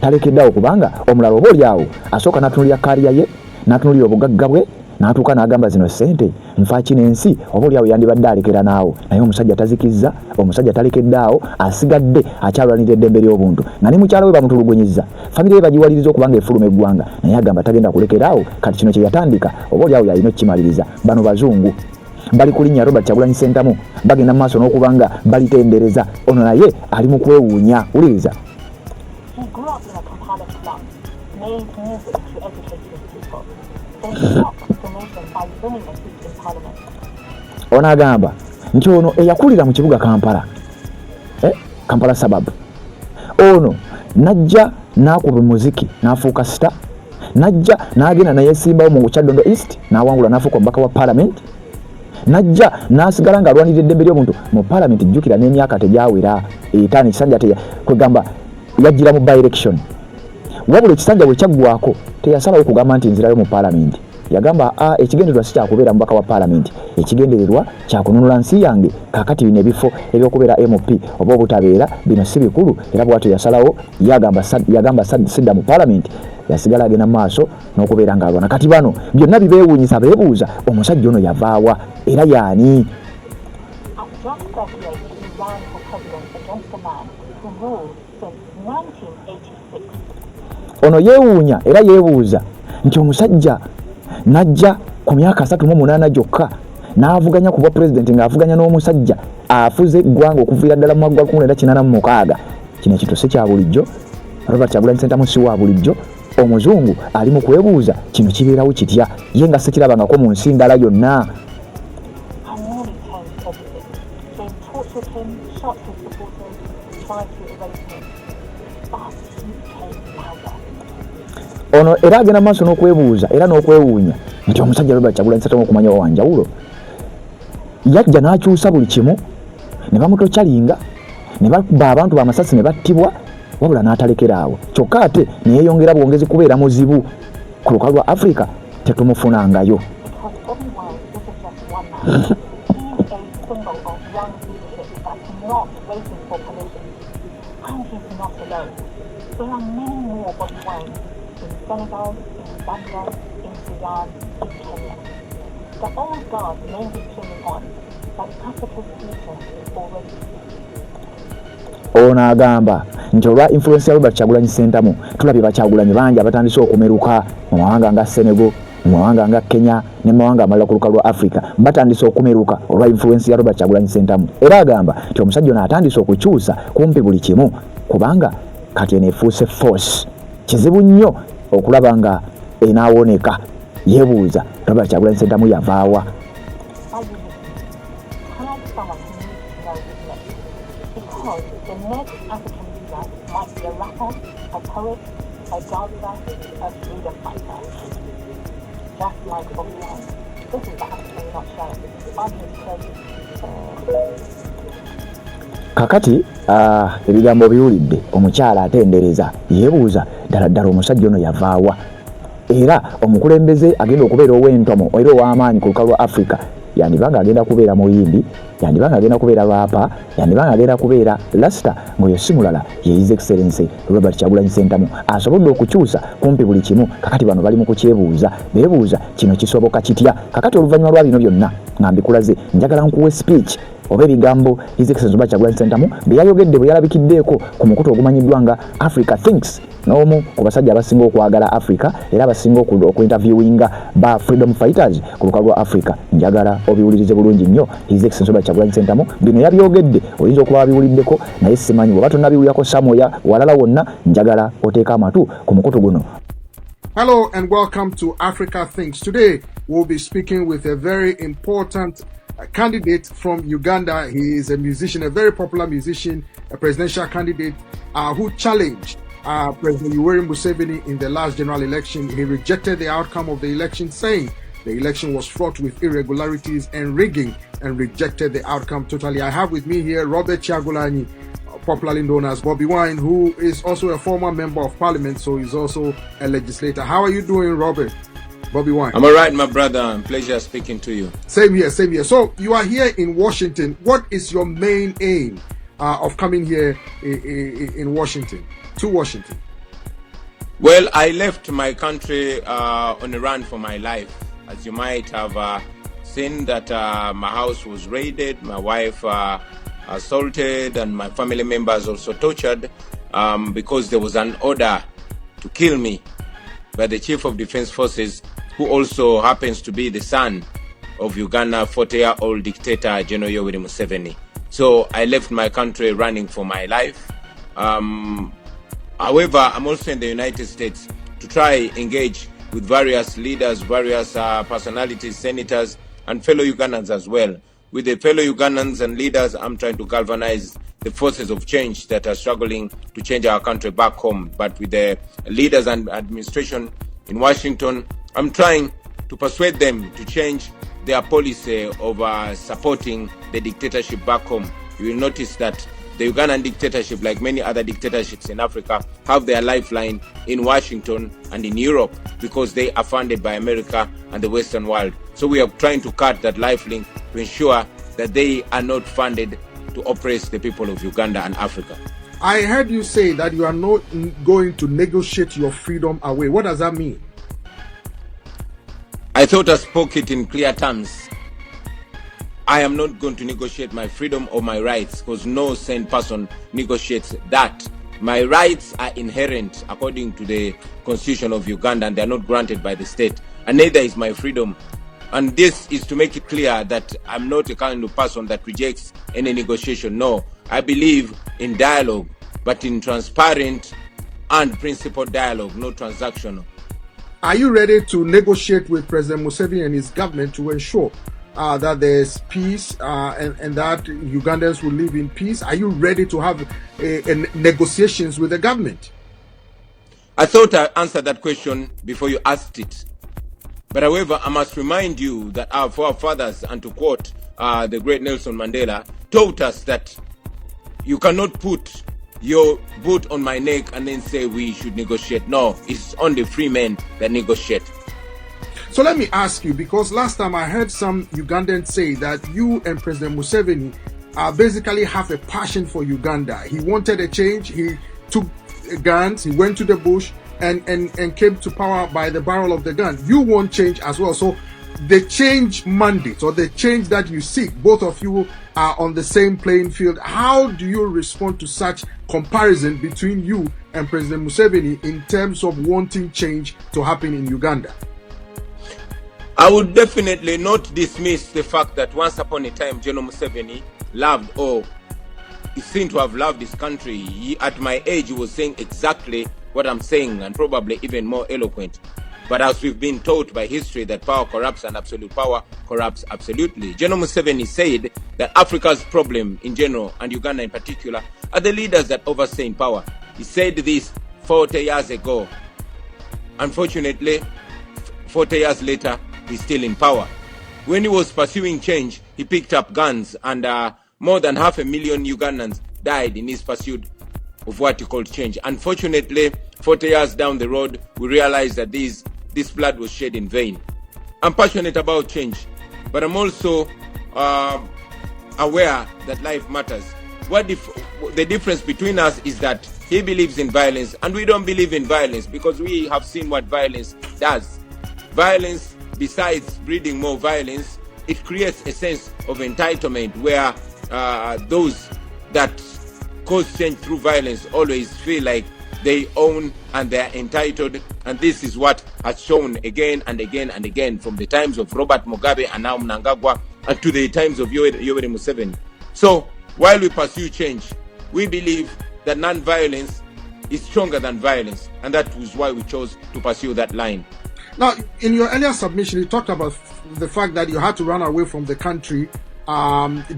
talekeddawo kubanga omulala oba oli awo asooka n'atunulira kaliya ye n'atunulira obugagga bwe n'atuuka n'agamba zino ssente nfaaki n'ensi oba oli awo yandibadde alekera naawo. Naye omusajja tazikizza, omusajja talekeddaawo, asigadde akyalwanirira eddembe ly'obuntu nga ne mukyala we bamutulugunyizza, famire ye bagiwaliriza okubanga efuluma eggwanga, naye agamba tagenda kulekeraawo. Kati kino kye yatandika oba oli awo yalina okukimaliriza. Bano bazungu bali kulinnya Robert Kyagulanyi Ssentamu bagenda mu maaso n'okubanga balitendereza. Ono naye ali mu kwewuunya. Wuliriza. He grew up in a Kampala slum, made music to educate his people. They stopped the nation by winning a seat in parliament. Ono agamba nti ono eyakulira mu kibuga Kampala, Kampala suburb, ono najja n'akuba muziki n'afuuka sita, najja n'agenda n'ayesimbawo mu Kyaddondo East n'awangula n'afuuka omubaka wa parliament, najja n'asigala ng'alwanirira eddembe ly'obuntu mu parliament. Jjukira n'emyaka tegyawera 5 ekisanja kwegamba yajjira mu by election, wabula ekisanja bwe kyaggwako teyasalawo kugamba nti nzirayo mu parliament. Yagamba ekigendererwa si kyakubeera mubaka wa parliament, ekigendererwa kyakununula nsi yange. Kakati bino ebifo ebyokubeera MP oba obutabeera bino si bikulu, era bw'atyo yasalawo yagamba sidda mu parliament, yasigala agenda maaso n'okubeera ng'alwana. Kati bano byonna bibeewuunyisa, beebuuza omusajja ono yavaawa era yaani? At just 38, he ran for president against a man who ruled since 1986. Ono yeewuunya era yeebuuza nti omusajja najja ku myaka 38 gyokka n'avuganya ku bwa pulezidenti ng'avuganya n'omusajja afuze eggwanga okuviira ddala mu mwaka gwa 1986. Kino ekituuse kya bulijjo. Robert Kyagulanyi Ssentamu si wa bulijjo. Omuzungu ali mu kwebuuza kino kibeerawo kitya ye nga sekirabangako mu nsi ndala yonna. Ono era agenda maaso n'okwebuuza era n'okwewuunya nti omusajja Robert Kyagulanyi Ssentamu okumanya wanjawulo yajja n'akyusa buli kimu ne bamutokyalinga ne bakuba abantu b'amasasi ne battibwa wabula n'atalekera awo kyokka ate ne yeeyongera bwongezi kubeera muzibu ku lukalu lwa Africa tetumufunangayo. There are many more Bobi Wine in Senegal, in Uganda, in Sudan, in Kenya. The old guard may be clinging on, but Africa's future is already Ono agamba nti olwa influence ya Robert Kyagulanyi Ssentamu tulabye Bakyagulanyi bangi abatandise okumeruka mu mawanga nga Senegal, mu mawanga nga Kenya ne mawanga amalala ku lukalu lwa Africa batandise okumeruka olwa influence ya Robert Kyagulanyi Ssentamu. Era agamba nti omusajja ono atandise okukyusa kumpi buli kimu kubanga kati eneefuuse force. Kizibu nnyo okulaba nga enaawoneka. Yeebuuza Robert Kyagulanyi Ssentamu yavaawa. Because the next African leader might be a rapper, a poet, a dancer, a freedom fighter. Just like Bobi Wine. This is the African in a nutshell. On his credit. Kakati ebigambo biwulidde omukyala atendereza yeebuuza ddala omusajja ono yavaawa. Era omukulembeze agenda okubeera ow'entomo era ow'amaanyi ku lukalu lwa Africa yandibanga agenda kubeera muyimbi, yandibanga agenda kubeera raapa, yandibanga agenda kubeera lasita ng'oyo si mulala ye His Excellency Robert Kyagulanyi Ssentamu asobodde okukyusa kumpi buli kimu. Kakati bano bali mu kukyebuuza beebuuza kino kisoboka kitya. Kakati oluvannyuma lwa bino byonna nga mbikulaze njagala nkuwe speech oba ebigambo His Excellency Robert Kyagulanyi Ssentamu bye yayogedde bwe yalabikiddeeko ku mukutu ogumanyiddwa nga Africa Thinks, n'omu ku basajja abasinga okwagala Africa era abasinga okuinterviewinga ba freedom fighters ku lukalu lwa Africa. Njagala obiwulirize bulungi nnyo His Excellency Robert Kyagulanyi Ssentamu bino yabyogedde, oyinza okuba wabiwuliddeko naye simanyi bw'oba tonnabiwulirako samoya walala wonna, njagala oteeka amatu ku mukutu guno. Hello and welcome to Africa Thinks. Today we'll be speaking with a very important candidate from Uganda. He is a musician, a very popular musician, a presidential candidate who challenged President Museveni in the last general election. He rejected the outcome of the election, saying the election was fraught with irregularities and rigging, and rejected the outcome totally. I have with me here Robert Kyagulanyi, popularly known as Bobi Wine, who is also a former member of parliament, so he's also a legislator. How are you doing, Robert? Bobi Wine. I'm all right, my brother. Pleasure speaking to you. Same here, same here. So you are here in Washington. What is your main aim of coming here in Washington, to Washington? Well, I left my country on a run for my life. As you might have seen that my house was raided, my wife assaulted, and my family members also tortured because there was an order to kill me by the Chief of Defense Forces, who also happens to be the son of Uganda 40-year-old dictator General Yoweri Museveni. So I left my country running for my life. However, I'm also in the United States to try engage with various leaders, various personalities, senators, and fellow Ugandans as well. With the fellow Ugandans and leaders, I'm trying to galvanize the forces of change that are struggling to change our country back home. But with the leaders and administration in Washington, I'm trying to persuade them to change their policy of supporting the dictatorship back home. You will notice that the Ugandan dictatorship, like many other dictatorships in Africa, have their lifeline in Washington and in Europe because they are funded by America and the Western world. So we are trying to cut that lifeline to ensure that they are not funded to oppress the people of Uganda and Africa. I heard you say that you are not going to negotiate your freedom away. What does that mean? I thought I spoke it in clear terms. I am not going to negotiate my freedom or my rights, because no sane person negotiates that. My rights are inherent according to the constitution of Uganda, and they are not granted by the state, and neither is my freedom. And this is to make it clear that I'm not a kind of person that rejects any negotiation. No, I believe in dialogue, but in transparent and principled dialogue, no transactional. Are you ready to negotiate with President Museveni and his government to ensure that there's peace and that Ugandans will live in peace? Are you ready to have negotiations with the government? I thought I answered that question before you asked it. But however, I must remind you that our forefathers, and to quote the great Nelson Mandela, taught us that you cannot put your boot on my neck and then say we should negotiate. No, it's only free men that negotiate. So let me ask you, because last time I heard some Ugandans say that you and President Museveni basically have a passion for Uganda. He wanted a change. He took guns. He went to the bush and came to power by the barrel of the gun. You want change as well. So the change mandate, or the change that you seek, both of you are on the same playing field. How do you respond to such comparison between you and President Museveni in terms of wanting change to happen in Uganda? I would definitely not dismiss the fact that once upon a time General Museveni loved, or is seen to have loved his country. He, at my age, he was saying exactly what I'm saying, and probably even more eloquent. But as we've been taught by history that power corrupts and absolute power corrupts absolutely, General Museveni said that Africa's problem in general, and Uganda in particular, are the leaders that overstay in power. He said this 40 years ago. Unfortunately, 40 years later, he's still in power. When he was pursuing change, he picked up guns, and more than 500,000 Ugandans died in his pursuit of what he called change. Unfortunately, 40 years down the road, we realized that this blood was shed in vain. I'm passionate about change, but I'm also aware that life matters. The difference between us is that he believes in violence and we don't believe in violence, because we have seen what violence does. Violence, besides breeding more violence, it creates a sense of entitlement where those that cause change through violence always feel like they own and they're entitled. And this is what has shown again and again and again from the times of Robert Mugabe and now Mnangagwa and to the times of Yoweri Museveni. So while we pursue change, we believe that non-violence is stronger than violence, and that was why we chose to pursue that line. Now, in your earlier submission, you talked about the fact that you had to run away from the country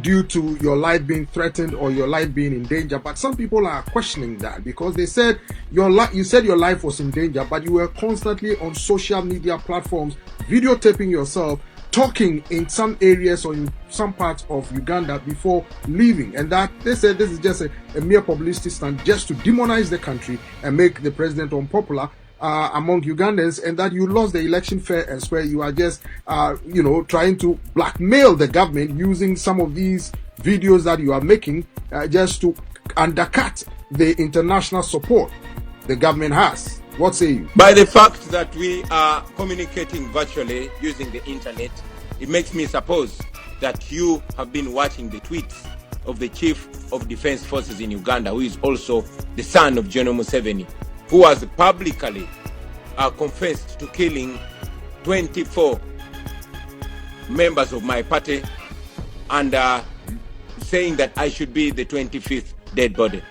due to your life being threatened or your life being in danger. But some people are questioning that, because they said you said your life was in danger, but you were constantly on social media platforms videotaping yourself talking in some areas or in some parts of Uganda before leaving, and that they said this is just a mere publicity stunt just to demonize the country and make the president unpopular among Ugandans, and that you lost the election fair and square. You are just trying to blackmail the government using some of these videos that you are making just to undercut the international support the government has. What say you? By the fact that we are communicating virtually using the internet, it makes me suppose that you have been watching the tweets of the Chief of Defense Forces in Uganda, who is also the son of General Museveni, who has publicly confessed to killing 24 members of my party and saying that I should be the 25th dead body.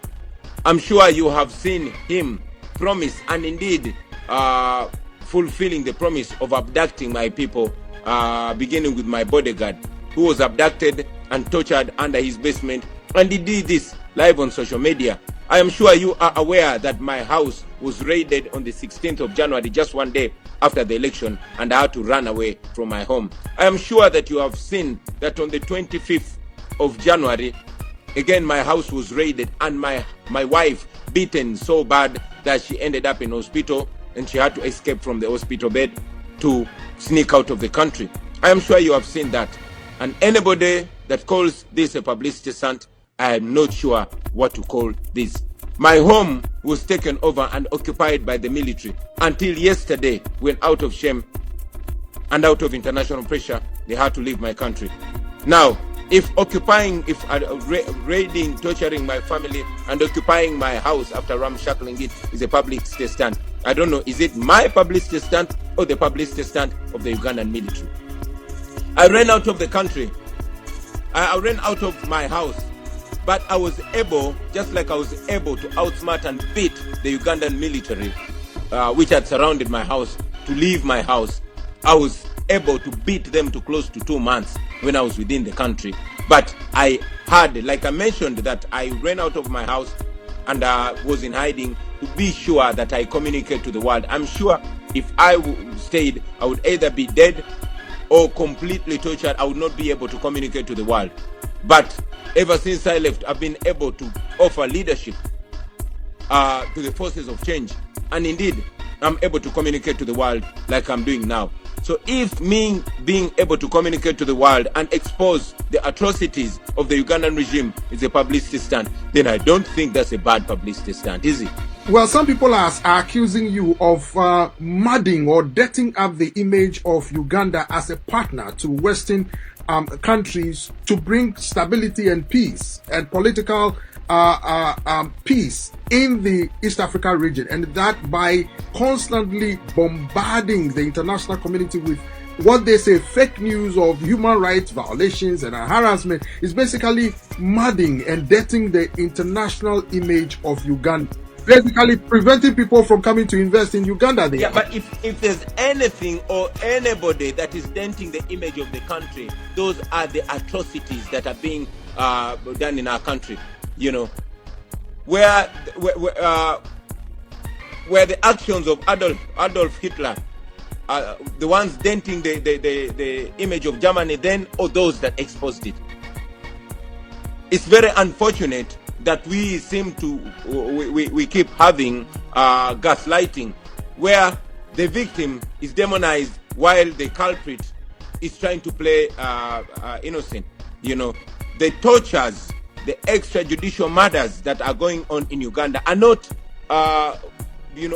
I'm sure you have seen him promise and indeed fulfilling the promise of abducting my people, beginning with my bodyguard, who was abducted and tortured under his basement, and he did this live on social media. I am sure you are aware that my house was raided on the 16th of January, just one day after the election, and I had to run away from my home. I am sure that you have seen that on the 25th of January, again my house was raided and my wife beaten so bad that she ended up in hospital and she had to escape from the hospital bed to sneak out of the country. I am sure you have seen that. And anybody that calls this a publicity stunt, I am not sure what to call this. My home was taken over and occupied by the military until yesterday, when out of shame and out of international pressure, they had to leave my country. Now, if raiding, torturing my family, and occupying my house after ramshackling it is a publicity stunt, I don't know, is it my publicity stunt or the publicity stunt of the Ugandan military? I ran out of the country. I ran out of my house, but I was able, just like I was able to outsmart and beat the Ugandan military, which had surrounded my house, to leave my house. I was able to beat them to close to 2 months when I was within the country. But I had, like I mentioned, that I ran out of my house and was in hiding to be sure that I communicate to the world. I'm sure if I stayed, I would either be dead or completely tortured. I would not be able to communicate to the world. But ever since I left, I've been able to offer leadership to the forces of change. And indeed, I'm able to communicate to the world like I'm doing now. So if me being able to communicate to the world and expose the atrocities of the Ugandan regime is a publicity stunt, then I don't think that's a bad publicity stunt, is it? Well, some people are accusing you of muddying or dirtying up the image of Uganda as a partner to Western countries to bring stability and peace and political peace in the East Africa region, and that by constantly bombarding the international community with what they say fake news of human rights violations and harassment is basically muddying and dirtying the international image of Uganda, basically preventing people from coming to invest in Uganda there. Yeah, but if there's anything or anybody that is denting the image of the country, those are the atrocities that are being done in our country. You know, where the actions of Adolf Hitler are the ones denting the image of Germany then, or those that exposed it. It's very unfortunate that we seem to we keep having gaslighting, where the victim is demonized while the culprit is trying to play innocent. You know, the tortures, the extrajudicial murders that are going on in Uganda are not,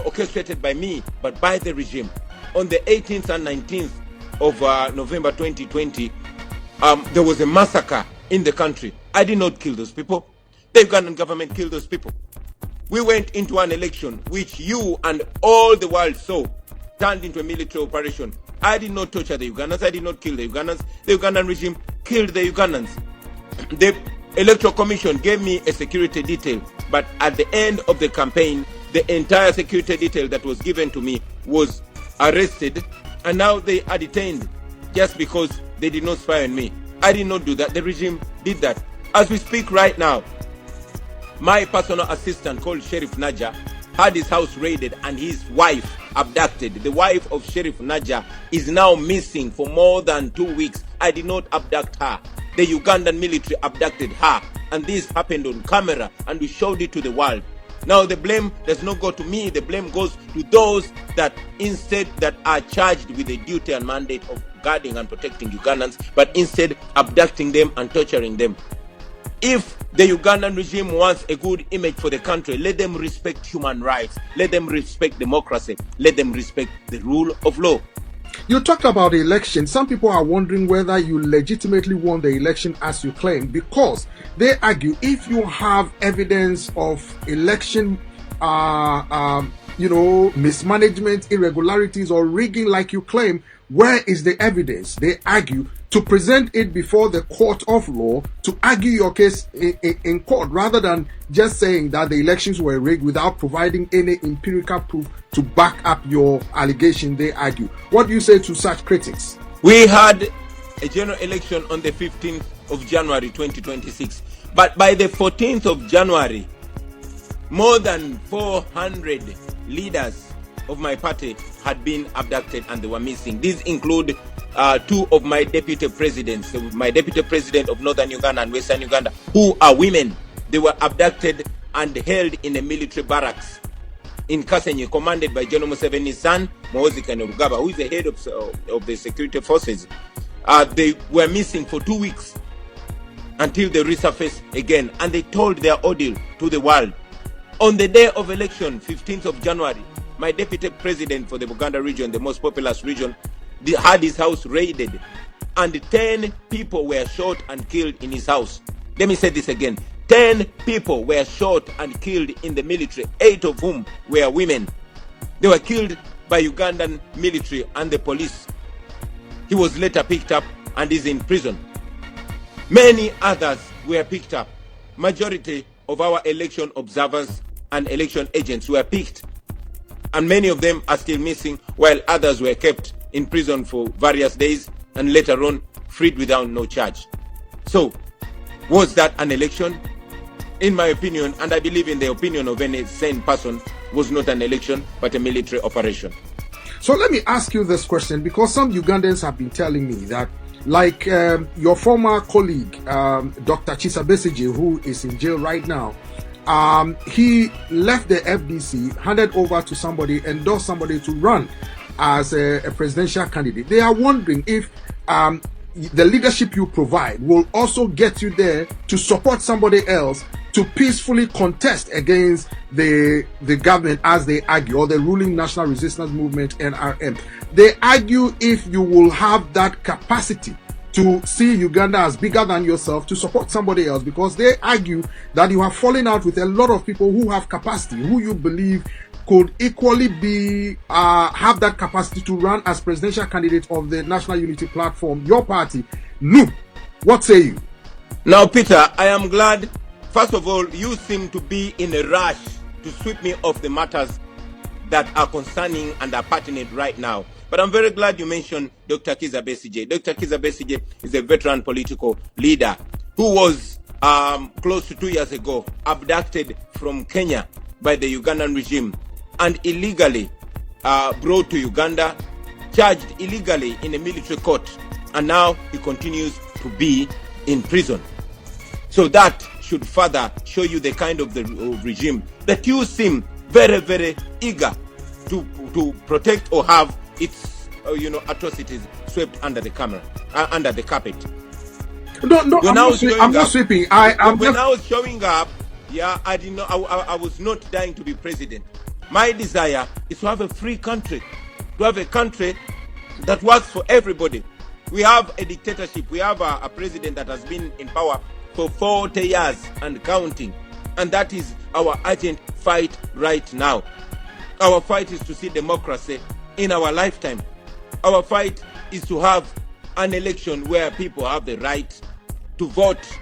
orchestrated by me, but by the regime. On the 18th and 19th of November 2020, there was a massacre in the country. I did not kill those people. The Ugandan government killed those people. We went into an election which you and all the world saw turned into a military operation. I did not torture the Ugandans. I did not kill the Ugandans. The Ugandan regime killed the Ugandans. The Electoral Commission gave me a security detail, but at the end of the campaign, the entire security detail that was given to me was arrested, and now they are detained just because they did not spy on me. I did not do that. The regime did that. As we speak right now, my personal assistant called Sheriff Naja had his house raided and his wife abducted. The wife of Sheriff Naja is now missing for more than 2 weeks. I did not abduct her. The Ugandan military abducted her, and this happened on camera, and we showed it to the world. Now the blame does not go to me. The blame goes to those that are charged with the duty and mandate of guarding and protecting Ugandans, but instead abducting them and torturing them. If the Ugandan regime wants a good image for the country, let them respect human rights, let them respect democracy, let them respect the rule of law. You talked about the election. Some people are wondering whether you legitimately won the election as you claim, because they argue if you have evidence of election mismanagement, irregularities, or rigging like you claim, where is the evidence? They argue to present it before the court of law, to argue your case in court, rather than just saying that the elections were rigged without providing any empirical proof to back up your allegation, they argue. What do you say to such critics? We had a general election on the 15th of January 2026, but by the 14th of January, more than 400 leaders of my party had been abducted and they were missing. These include two of my deputy presidents, my deputy president of Northern Uganda and Western Uganda, who are women. They were abducted and held in a military barracks in Kasenyi, commanded by General Museveni's son, Muhoozi, who is the head of the security forces. They were missing for 2 weeks until they resurfaced again, and they told their ordeal to the world. On the day of election, 15th of January, my deputy president for the Buganda region, the most populous region, had his house raided, and 10 people were shot and killed in his house. Let me say this again. 10 people were shot and killed in the military, 8 of whom were women. They were killed by Ugandan military and the police. He was later picked up and is in prison. Many others were picked up. Majority of our election observers and election agents were picked, and many of them are still missing, while others were kept in prison for various days and later on freed without no charge. So, was that an election? In my opinion, and I believe in the opinion of any sane person, was not an election but a military operation. So let me ask you this question, because some Ugandans have been telling me that, like your former colleague, Dr. Kizza Besigye, who is in jail right now, he left the FDC, handed over to somebody, endorsed somebody to run as a presidential candidate. They are wondering if the leadership you provide will also get you there to support somebody else to peacefully contest against the government, as they argue, or the ruling National Resistance Movement, NRM. They argue if you will have that capacity to see Uganda as bigger than yourself to support somebody else, because they argue that you have fallen out with a lot of people who have capacity, who you believe could equally be have that capacity to run as presidential candidate of the National Unity Platform, your party. NUP, what say you? Now, Peter, I am glad. First of all, you seem to be in a rush to sweep me off the matters that are concerning and are pertinent right now. But I'm very glad you mentioned Dr. Kizza Besigye. Dr. Kizza Besigye is a veteran political leader who was close to 2 years ago abducted from Kenya by the Ugandan regime and illegally brought to Uganda, charged illegally in a military court, and now he continues to be in prison. So that should further show you the kind of the regime that you seem very, very eager to protect or have its atrocities swept under the under the carpet. No, I'm not sweeping. When I was showing up, I didn't know. I was not dying to be president. My desire is to have a free country, to have a country that works for everybody. We have a dictatorship. We have a president that has been in power for 40 years and counting, and that is our urgent fight right now. Our fight is to see democracy in our lifetime. Our fight is to have an election where people have the right to vote,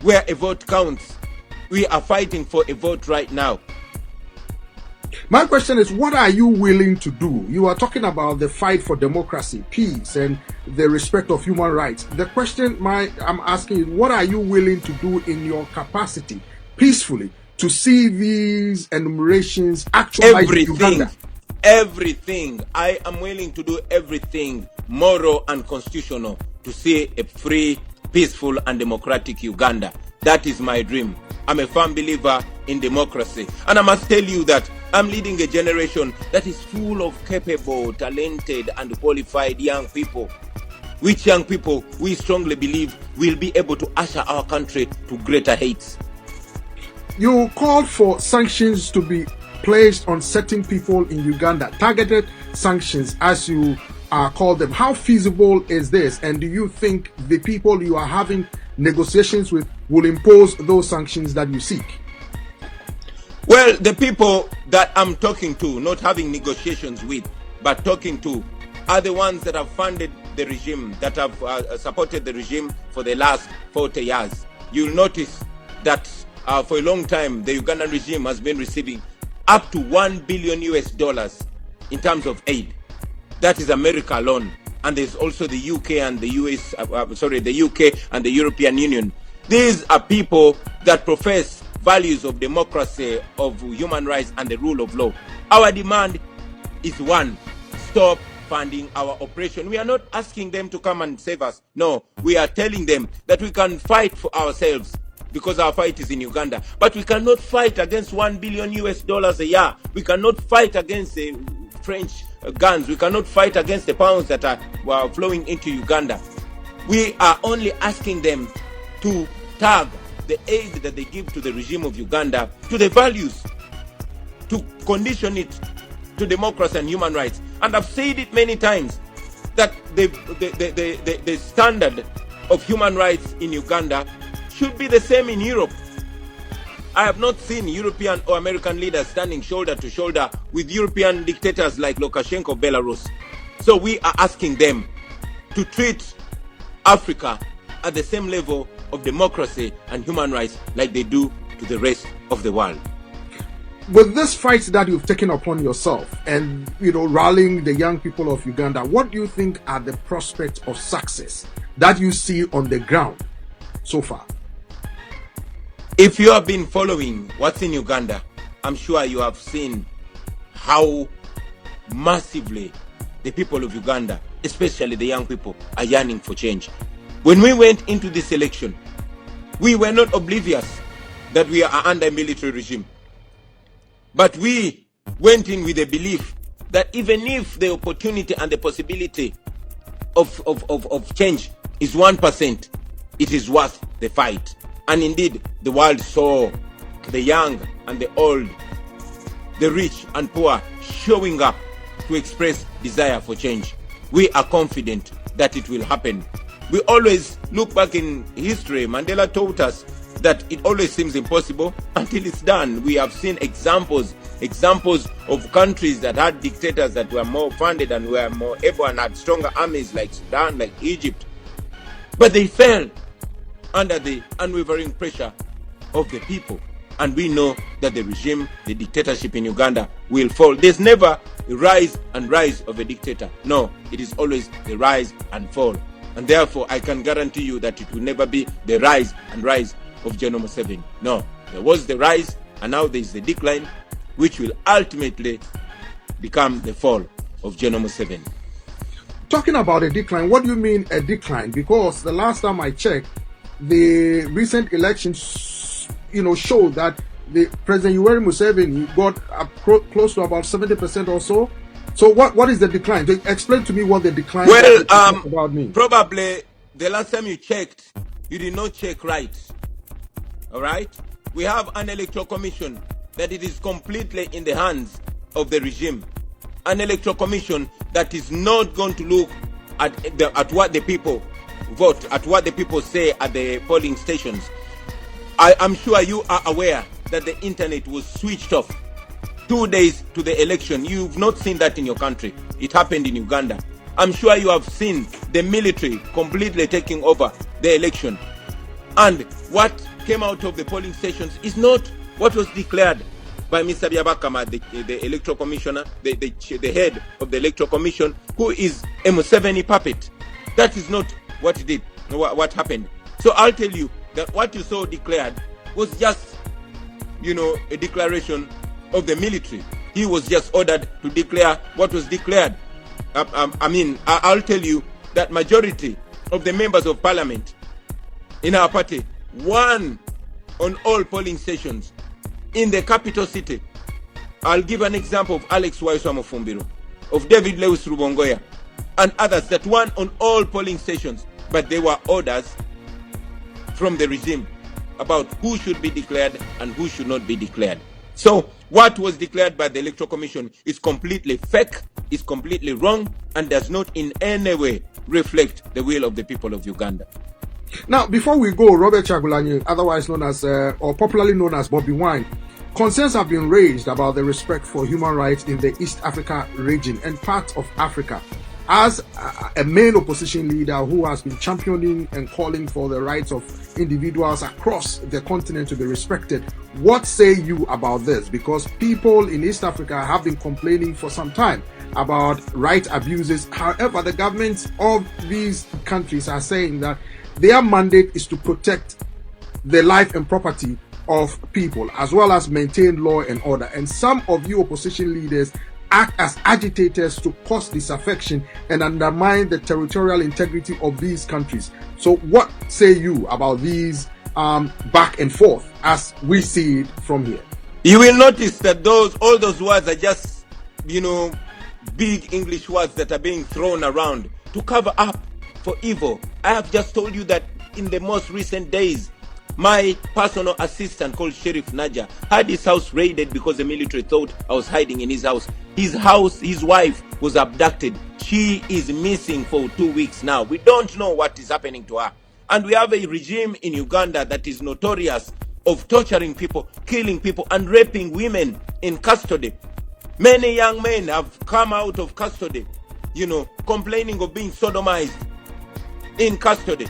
where a vote counts. We are fighting for a vote right now. My question is, what are you willing to do? You are talking about the fight for democracy, peace, and the respect of human rights. The question I'm asking is, what are you willing to do in your capacity, peacefully, to see these enumerations actualize in Uganda? Everything. I am willing to do everything moral and constitutional to see a free, peaceful, and democratic Uganda. That is my dream. I'm a firm believer in democracy. And I must tell you that I'm leading a generation that is full of capable, talented, and qualified young people. Which young people we strongly believe will be able to usher our country to greater heights. You called for sanctions to be placed on certain people in Uganda, targeted sanctions, as you call them. How feasible is this? And do you think the people you are having negotiations with will impose those sanctions that you seek? Well, the people that I'm talking to, not having negotiations with, but talking to, are the ones that have funded the regime, that have supported the regime for the last 40 years. You'll notice that for a long time, the Ugandan regime has been receiving up to $1 billion in terms of aid. That is America alone. And there's also the UK and the the UK and the European Union. These are people that profess values of democracy, of human rights, and the rule of law. Our demand is one: stop funding our operation. We are not asking them to come and save us. No, we are telling them that we can fight for ourselves because our fight is in Uganda. But we cannot fight against $1 billion a year. We cannot fight against the French guns. We cannot fight against the pounds that are flowing into Uganda. We are only asking them to tag the aid that they give to the regime of Uganda to the values, to condition it to democracy and human rights. And I've said it many times that the standard of human rights in Uganda should be the same in Europe. I have not seen European or American leaders standing shoulder to shoulder with European dictators like Lukashenko, Belarus. So we are asking them to treat Africa at the same level of democracy and human rights like they do to the rest of the world. With this fight that you've taken upon yourself and, rallying the young people of Uganda, what do you think are the prospects of success that you see on the ground so far? If you have been following what's in Uganda, I'm sure you have seen how massively the people of Uganda, especially the young people, are yearning for change. When we went into this election, we were not oblivious that we are under a military regime. But we went in with a belief that even if the opportunity and the possibility of change is 1%, it is worth the fight. And indeed, the world saw the young and the old, the rich and poor showing up to express desire for change. We are confident that it will happen. We always look back in history. Mandela taught us that it always seems impossible until it's done. We have seen examples of countries that had dictators that were more funded and were more able and had stronger armies, like Sudan, like Egypt. But they fell under the unwavering pressure of the people. And we know that the regime, the dictatorship in Uganda will fall. There's never a rise and rise of a dictator. No, it is always the rise and fall. And therefore, I can guarantee you that it will never be the rise and rise of General Museveni. No, there was the rise and now there is the decline, which will ultimately become the fall of General Museveni. Talking about a decline, what do you mean a decline? Because the last time I checked, the recent elections, showed that the President Yoweri Museveni got close to about 70% or so. So what is the decline? Explain to me what the decline about means. Probably the last time you checked, you did not check right. All right? We have an electoral commission that it is completely in the hands of the regime. An electoral commission that is not going to look at what the people vote, at what the people say at the polling stations. I'm sure you are aware that the internet was switched off 2 days to the election. You've not seen that in your country. It happened in Uganda. I'm sure you have seen the military completely taking over the election. And what came out of the polling stations is not what was declared by Mr. Byabakama, the electoral commissioner, the head of the electoral commission, who is a Museveni puppet. That is not what he did, what happened. So I'll tell you that what you saw declared was just, a declaration of the military. He was just ordered to declare what was declared. I'll tell you that majority of the members of parliament in our party won on all polling stations in the capital city. I'll give an example of Alex Waiswa-Mufumbiro, of David Lewis Rubongoya, and others that won on all polling stations, but they were orders from the regime about who should be declared and who should not be declared. So what was declared by the Electoral Commission is completely fake, is completely wrong, and does not in any way reflect the will of the people of Uganda. Now, before we go, Robert Kyagulanyi, otherwise known as, or popularly known as Bobi Wine, concerns have been raised about the respect for human rights in the East Africa region and parts of Africa. As a main opposition leader who has been championing and calling for the rights of individuals across the continent to be respected, what say you about this? Because people in East Africa have been complaining for some time about right abuses. However, the governments of these countries are saying that their mandate is to protect the life and property of people, as well as maintain law and order. And some of you opposition leaders act as agitators to cause disaffection and undermine the territorial integrity of these countries. So what say you about these back and forth as we see it from here? You will notice that all those words are just, big English words that are being thrown around to cover up for evil. I have just told you that in the most recent days, My personal assistant called Sheriff Naja had his house raided because the military thought I was hiding in his house. His wife was abducted. She is missing for 2 weeks now. We don't know what is happening to her. And we have a regime in Uganda that is notorious of torturing people, killing people, and raping women in custody. Many young men have come out of custody, complaining of being sodomized in custody.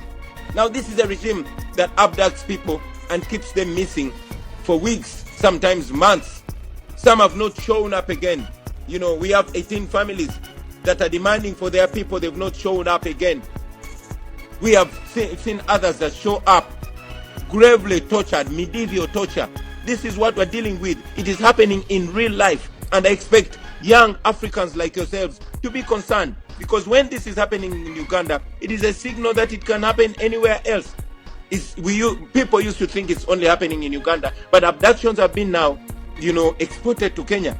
Now, this is a regime that abducts people and keeps them missing for weeks, sometimes months. Some have not shown up again. We have 18 families that are demanding for their people. They've not shown up again. We have seen others that show up gravely tortured, medieval torture. This is what we're dealing with. It is happening in real life. And I expect young Africans like yourselves to be concerned, because when this is happening in Uganda, it is a signal that it can happen anywhere else. People used to think it's only happening in Uganda, but abductions have been now, exported to Kenya,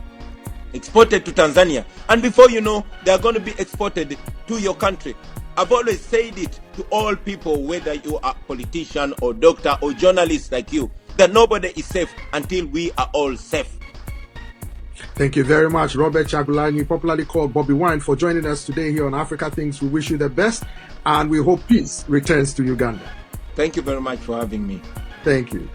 exported to Tanzania, and before you know, they are going to be exported to your country. I've always said it to all people, whether you are a politician or doctor or journalist like you, that nobody is safe until we are all safe. Thank you very much, Robert Chagulanyi, popularly called Bobi Wine, for joining us today here on Africa Things. We wish you the best, and we hope peace returns to Uganda. Thank you very much for having me. Thank you.